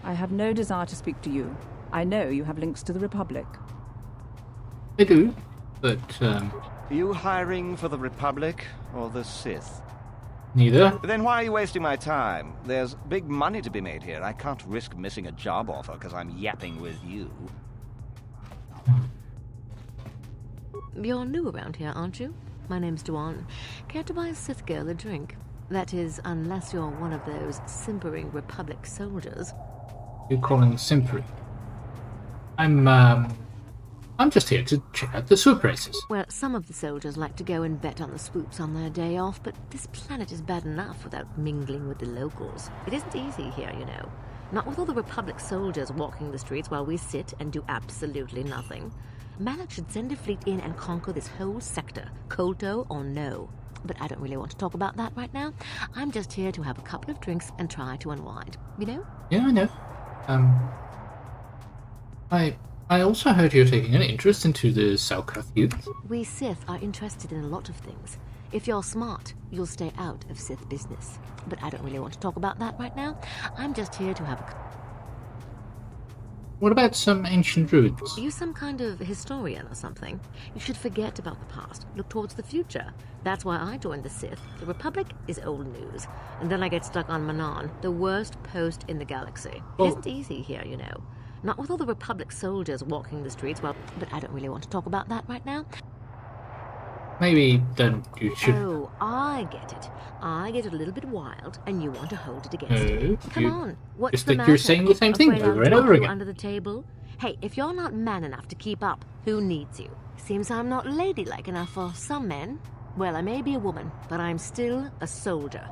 I have no desire to speak to you. I know you have links to the Republic. I do, but Are you hiring for the Republic or the Sith? Neither. Then why are you wasting my time? There's big money to be made here. I can't risk missing a job offer because I'm yapping with you. You're new around here, aren't you? My name's Duan. Care to buy a Sith girl a drink? That is, unless you're one of those simpering Republic soldiers. You're calling simpering. I'm just here to check out the swoop races. Well, some of the soldiers like to go and bet on the swoops on their day off, but this planet is bad enough without mingling with the locals. It isn't easy here, you know. Not with all the Republic soldiers walking the streets while we sit and do absolutely nothing. Malak should send a fleet in and conquer this whole sector, Kolto or no. But I don't really want to talk about that right now. I'm just here to have a couple of drinks and try to unwind, you know? Yeah, I know. I also heard you're taking an interest into the Selkath youth. We Sith are interested in a lot of things. If you're smart, you'll stay out of Sith business. But I don't really want to talk about that right now. I'm just here to have a... What about some ancient druids? Are you some kind of historian or something? You should forget about the past. Look towards the future. That's why I joined the Sith. The Republic is old news. And then I get stuck on Manan, the worst post in the galaxy. It isn't easy here, you know. Not with all the Republic soldiers walking the streets, well, but I don't really want to talk about that right now. Maybe then you should... Oh, I get it. I get a little bit wild, and you want to hold it against me. Come on, what's just the think matter? you're saying the same thing Afraid over I'll and over drop you again. Under the table? Hey, if you're not man enough to keep up, who needs you? Seems I'm not ladylike enough for some men. Well, I may be a woman, but I'm still a soldier.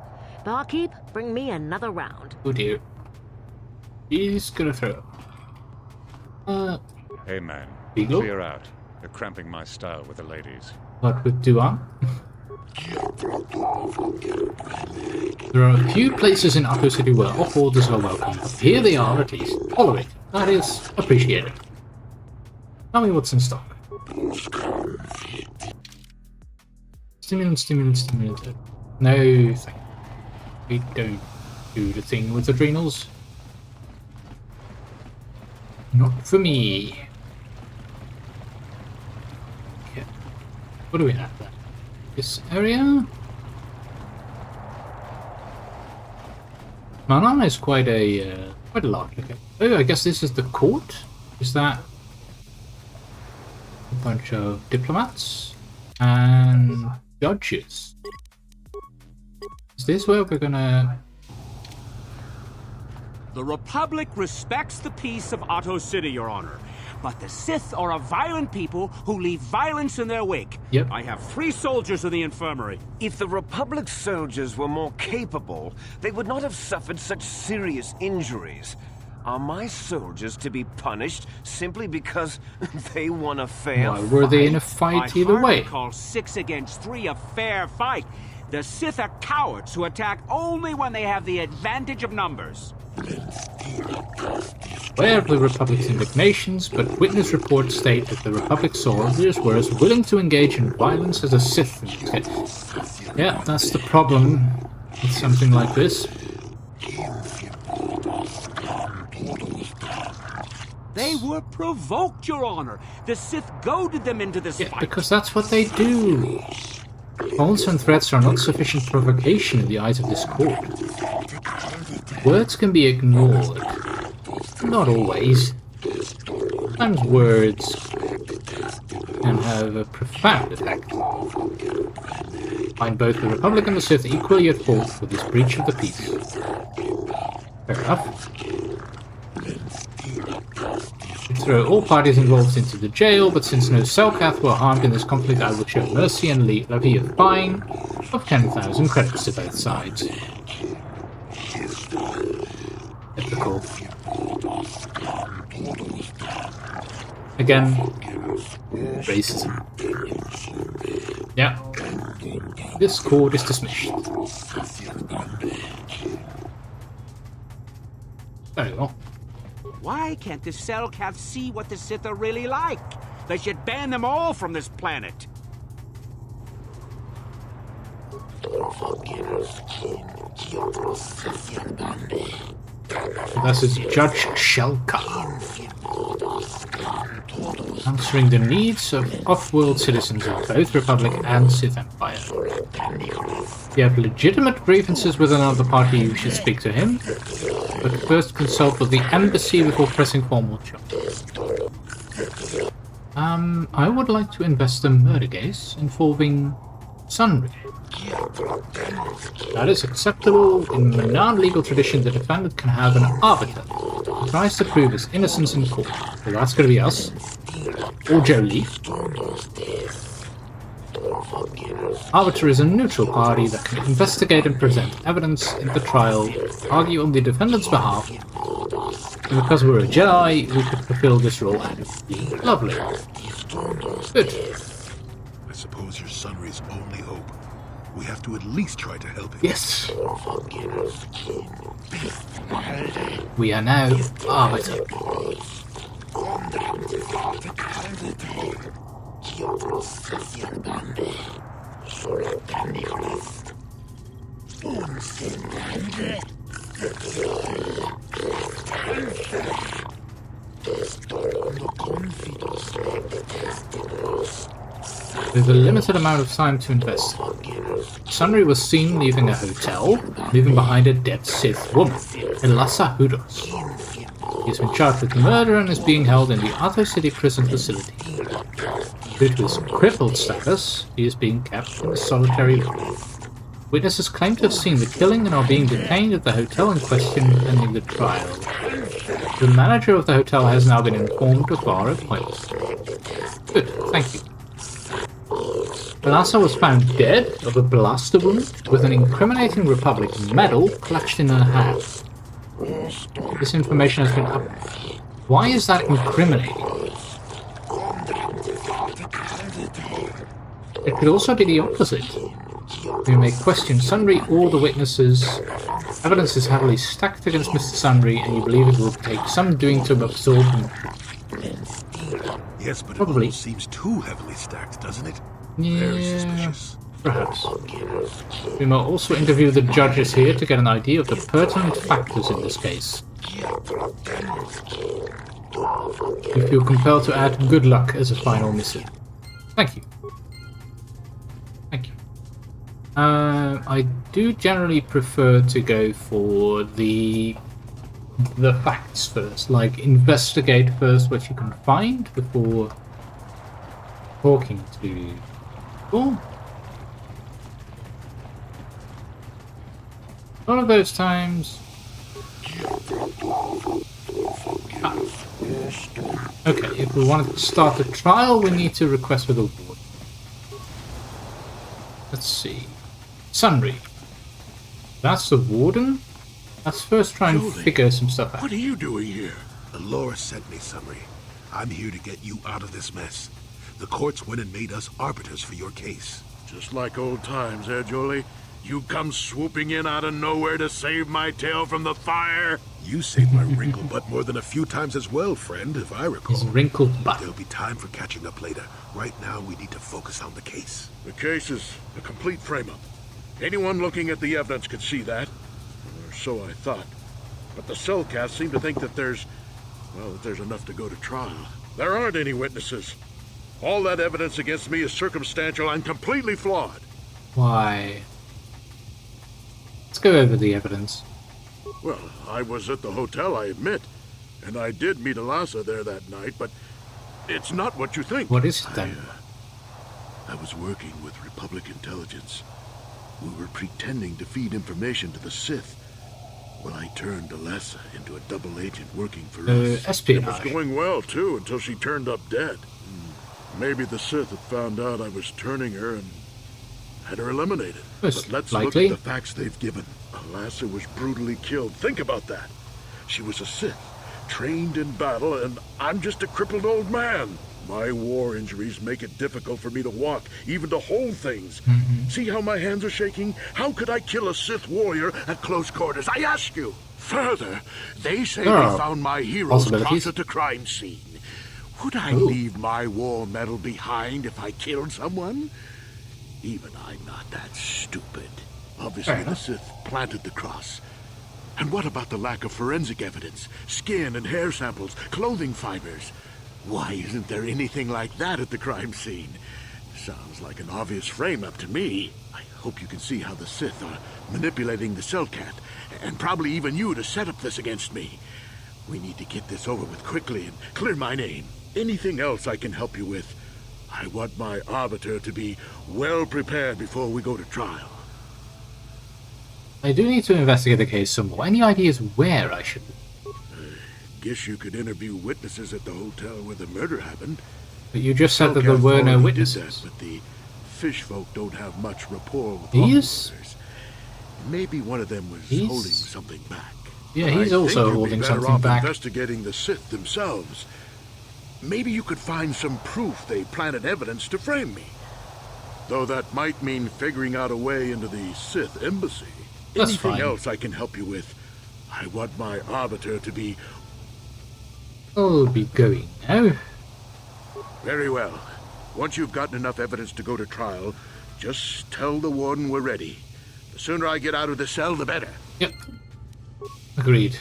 Barkeep, bring me another round. Oh dear. He's gonna throw. Hey man, Beagle? clear out. You're cramping my style with the ladies. What with Duan? There are a few places in Akko City where off-worlders are welcome, but here they are at least. Follow it. That is appreciated. Tell me what's in stock. Stimulant. No, thank you. We don't do the thing with adrenals. Not for me. Okay. What do we have then? This area? Manan is quite a large. Okay. Oh, I guess this is the court. Is that a bunch of diplomats and judges? Is this where we're gonna? The Republic respects the peace of Otto City, Your Honor. But the Sith are a violent people who leave violence in their wake. Yep. I have 3 soldiers in the infirmary. If the Republic soldiers were more capable, they would not have suffered such serious injuries. Are my soldiers to be punished simply because they won a fair Why fight? were they in a fight either way? I call 6 against 3 a fair fight. The Sith are cowards who attack only when they have the advantage of numbers. Aware of the Republic's indignations, but witness reports state that the Republic soldiers were as willing to engage in violence as a Sith. Yeah, that's the problem. It's something like this. They were provoked, Your Honor. The Sith goaded them into this fight. Because that's what they do. Taunts and threats are not sufficient provocation in the eyes of this court. Words can be ignored. Not always. Sometimes words can have a profound effect. I find both the Republic and the Sith equally at fault for this breach of the peace. Fair enough. We throw all parties involved into the jail, but since no Selkath were harmed in this conflict, I will show mercy and levy a fine of 10,000 credits to both sides. Typical. Again, racism. Yeah. This court is dismissed. Very well. Why can't the Selkath see what the Sith are really like? They should ban them all from this planet. This is Judge Shelka, answering the needs of off-world citizens of both Republic and Sith Empire. If you have legitimate grievances with another party, you should speak to him, but first consult with the embassy before pressing formal charges. I would like to invest a murder case involving Sunry. That is acceptable. In Manan legal tradition, the defendant can have an arbiter who tries to prove his innocence in court. So that's going to be us. Or Jolie. Arbiter is a neutral party that can investigate and present evidence in the trial, argue on the defendant's behalf, and because we're a Jedi, we could fulfill this role adequately. Lovely. Good. I suppose you're Sunry's only hope. We have to at least try to help him. Yes. We are now Arbiter. With a limited amount of time to investigate, Sunry was seen leaving a hotel, leaving behind a dead Sith woman, Elassa Hudos. He has been charged with murder and is being held in the Otto City prison facility. Due to his crippled status, he is being kept in a solitary room. Witnesses claim to have seen the killing and are being detained at the hotel in question pending the trial. The manager of the hotel has now been informed of our appointment. Good, thank you. Elassa was found dead of a blaster wound with an incriminating Republic medal clutched in her hand. This information has been up. Why is that incriminating? It could also be the opposite. We may question Sunry or the witnesses. Evidence is heavily stacked against Mr. Sunry, and you believe it will take some doing to absorb them. Yes, but probably. It seems too heavily stacked, doesn't it? Yeah, very suspicious. Perhaps. We may also interview the judges here to get an idea of the pertinent factors in this case. We feel compelled to add good luck as a final missive. Thank you. Thank you. I do generally prefer to go for the facts first, like investigate first what you can find before talking to people. One of those times. Okay, if we want to start a trial, we need to request for the warden. Let's see. Sunry. That's the warden? Let's first try and figure some stuff out. What are you doing here? Alora sent me, Sunry. I'm here to get you out of this mess. The courts went and made us arbiters for your case. Just like old times, eh, Jolie? You come swooping in out of nowhere to save my tail from the fire? You saved my wrinkled butt more than a few times as well, friend, if I recall. His wrinkled butt. There'll be time for catching up later. Right now, we need to focus on the case. The case is a complete frame-up. Anyone looking at the evidence could see that. Or so I thought. But the Cellcasts seem to think that there's enough to go to trial. There aren't any witnesses. All that evidence against me is circumstantial and completely flawed. Why? Let's go over the evidence. Well, I was at the hotel, I admit. And I did meet Alasa there that night, but it's not what you think. What is it then? I was working with Republic intelligence. We were pretending to feed information to the Sith. Well, I turned Alasa into a double agent working for us. Espionage. It was going well, too, until she turned up dead. Maybe the Sith had found out I was turning her and had her eliminated. But let's look at the facts they've given. Alasa was brutally killed. Think about that. She was a Sith, trained in battle, and I'm just a crippled old man. My war injuries make it difficult for me to walk, even to hold things. See how my hands are shaking? How could I kill a Sith warrior at close quarters? I ask you. Further, they say they found my heroes close at the crime scene. Would I leave my war medal behind if I killed someone? Even I'm not that stupid. Obviously, the Sith planted the cross. And what about the lack of forensic evidence? Skin and hair samples, clothing fibers. Why isn't there anything like that at the crime scene? Sounds like an obvious frame-up to me. I hope you can see how the Sith are manipulating the Cellcat, and probably even you to set up this against me. We need to get this over with quickly and clear my name. Anything else I can help you with? I want my arbiter to be well prepared before we go to trial. I do need to investigate the case some more. Any ideas where I should... Guess you could interview witnesses at the hotel where the murder happened. But you just said that there were no witnesses. But the fish folk don't have much rapport with He's... officers. Maybe one of them was holding something back. Yeah, he's also holding something back. Investigating the Sith themselves. Maybe you could find some proof they planted evidence to frame me. Though that might mean figuring out a way into the Sith embassy. That's Anything fine. else I can help you with? I want my arbiter to be... I'll be going now. Very well. Once you've gotten enough evidence to go to trial, just tell the warden we're ready. The sooner I get out of the cell, the better. Yep. Agreed.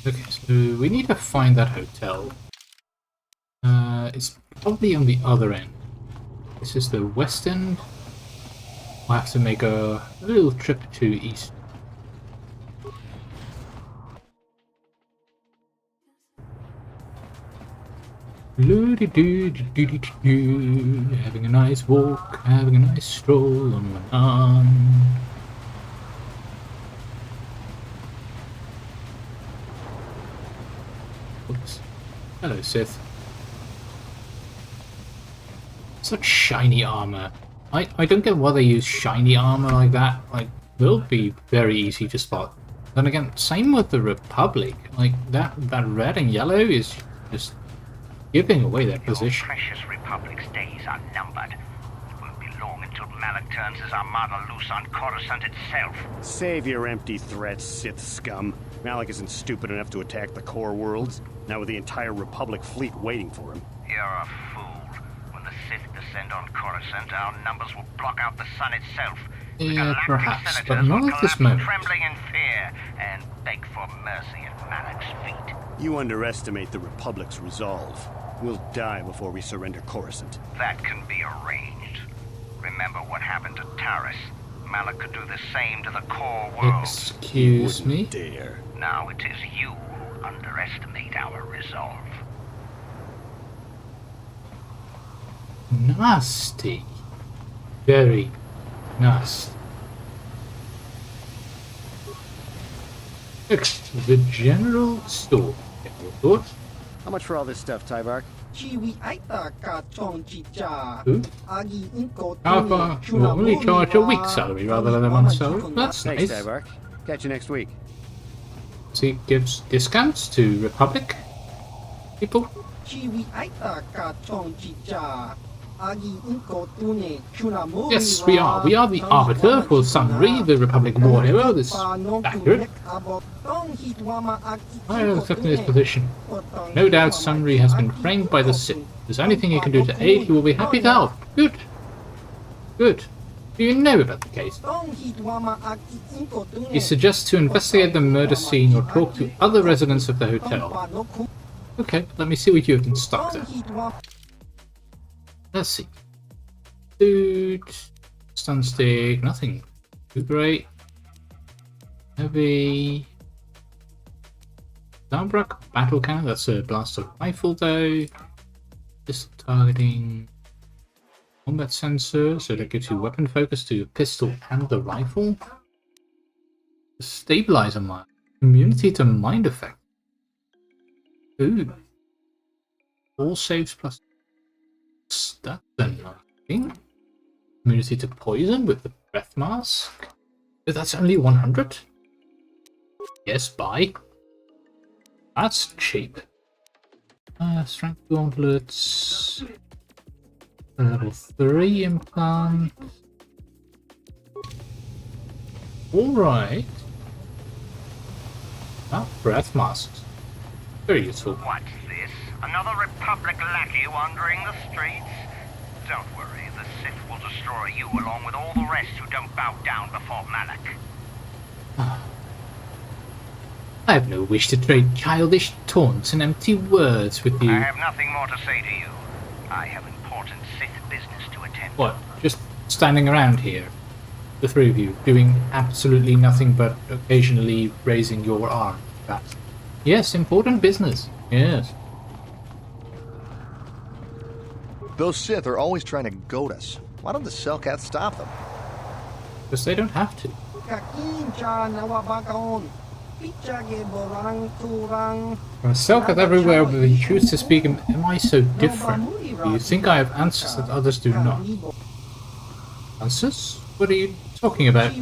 Okay, so we need to find that hotel. It's probably on the other end. This is the west end. We'll have to make a little trip to east. Having a nice walk, having a nice stroll on Manan. Oops. Hello, Sith. Such shiny armor. I don't get why they use shiny armor like that. Like, they'll be very easy to spot. Then again, same with the Republic. Like, that red and yellow is just giving away their position. Your precious Republic's days are numbered. It won't be long until Malak turns his armada loose on Coruscant itself. Save your empty threats, Sith scum. Malak isn't stupid enough to attack the core worlds, now with the entire Republic fleet waiting for him. You're a fool. When the Sith descend on Coruscant, our numbers will block out the sun itself. Yeah, perhaps, but not at this moment. Trembling in fear, and beg for mercy at Malak's feet. You underestimate the Republic's resolve. We'll die before we surrender Coruscant. That can be arranged. Remember what happened to Taris. Malak could do the same to the core world. Excuse me? Dare. Now it is you who underestimate our resolve. Nasty. Very nasty. Next, the general store. Thoughts? How much for all this stuff, Tybark? Who? Alpha will only charge a week's salary rather than a month's salary. That's Thanks, nice. Tybark. Catch you next week. So he gives discounts to Republic people. Yes, we are. We are the arbiter for Sunri, the Republic war hero. This is accurate. I am accepting his position. No doubt Sunri has been framed by the Sith. If there's anything you can do to aid, he will be happy to help. Good. Good. Do you know about the case? He suggests to investigate the murder scene or talk to other residents of the hotel. Okay, let me see what you have in stock there. Let's see. Food, stun stick, nothing too great. Heavy. Zabrak battle cannon, that's a blaster rifle though. Pistol targeting. Combat sensor, so that gives you weapon focus to your pistol and the rifle. Stabilizer mine. Immunity to mind effect. Ooh. All saves plus. That's a nice thing. Immunity to poison with the breath mask. That's only 100? Yes, buy. That's cheap. Strength gauntlets. Level 3 implant. Alright. Breath masks. Very useful. What's this? Another Republic lackey wandering the streets? Don't worry, the Sith will destroy you along with all the rest who don't bow down before Malak. I have no wish to trade childish taunts and empty words with you. I have nothing more to say to you. I have important Sith business to attend. What? Just standing around here? The three of you, doing absolutely nothing but occasionally raising your arm. Yes, important business. Yes. Those Sith are always trying to goad us. Why don't the Selkath stop them? Because they don't have to. From Selkath everywhere, but you choose to speak. Am I so different? Do you think I have answers that others do not? Answers? What are you talking about?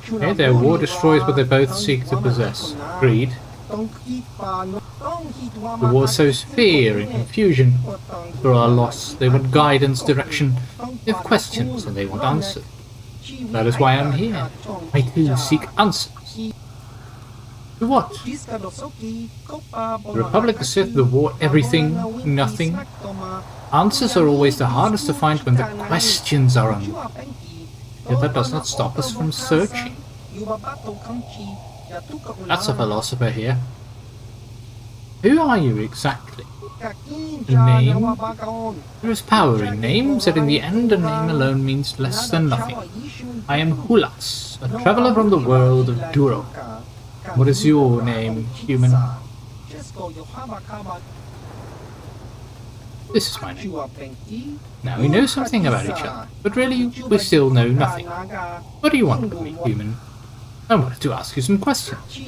Okay, their war destroys what they both seek to possess. Greed. The war sows fear and confusion. For our loss, they want guidance, direction. They have questions and they want answers. That is why I'm here. I too seek answers. To what? The Republic, the Sith, the war, everything, nothing. Answers are always the hardest to find when the questions are unknown. Yet that does not stop us from searching. That's a philosopher here. Who are you exactly? A name? There is power in names, yet in the end a name alone means less than nothing. I am Hulas, a traveler from the world of Duro. What is your name, human? This is my name. Now we know something about each other, but really we still know nothing. What do you want from me, human? I wanted to ask you some questions.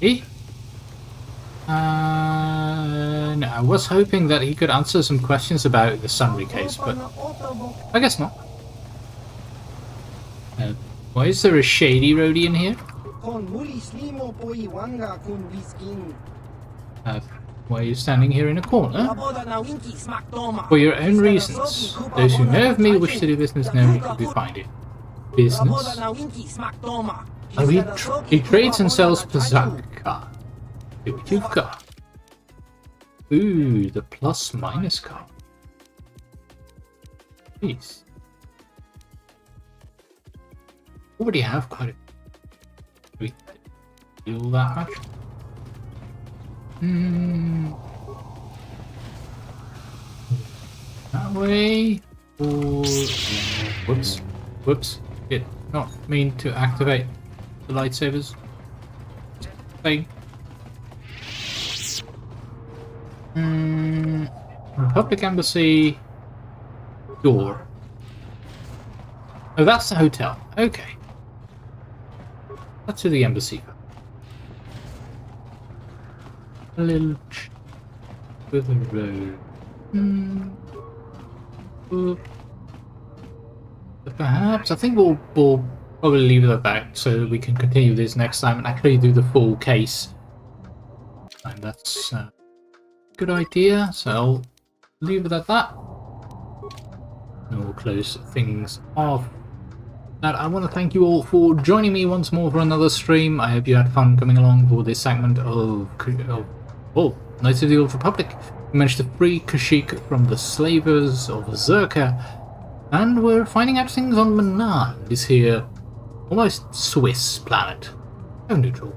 Eh? No, I was hoping that he could answer some questions about the Sunry case, but I guess not. Why is there a shady roadie in here? Why are you standing here in a corner? For your own reasons. Those who know of me wish to do business know me could be find it. Business? Oh, he trades and sells Pazaka. See what you've got. Ooh, the plus minus card. Jeez. Already have quite a... Do we deal that much? That way? Or... Whoops. Whoops. Did not mean to activate the lightsabers. Thing. Republic Embassy... Door. Oh, that's the hotel. Okay. That's to the embassy. A little with a road. Perhaps I think we'll probably leave it at that so that we can continue this next time and actually do the full case. And that's a good idea. So I'll leave it at that. And we'll close things off. Now, I want to thank you all for joining me once more for another stream. I hope you had fun coming along for this segment of Knights of the Old Republic. We managed to free Kashyyk from the slavers of Zerka, and we're finding out things on Manaan, this here almost Swiss planet. So neutral.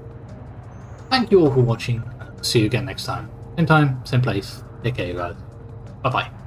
Thank you all for watching. See you again next time. Same time, same place. Take care, you guys. Bye bye.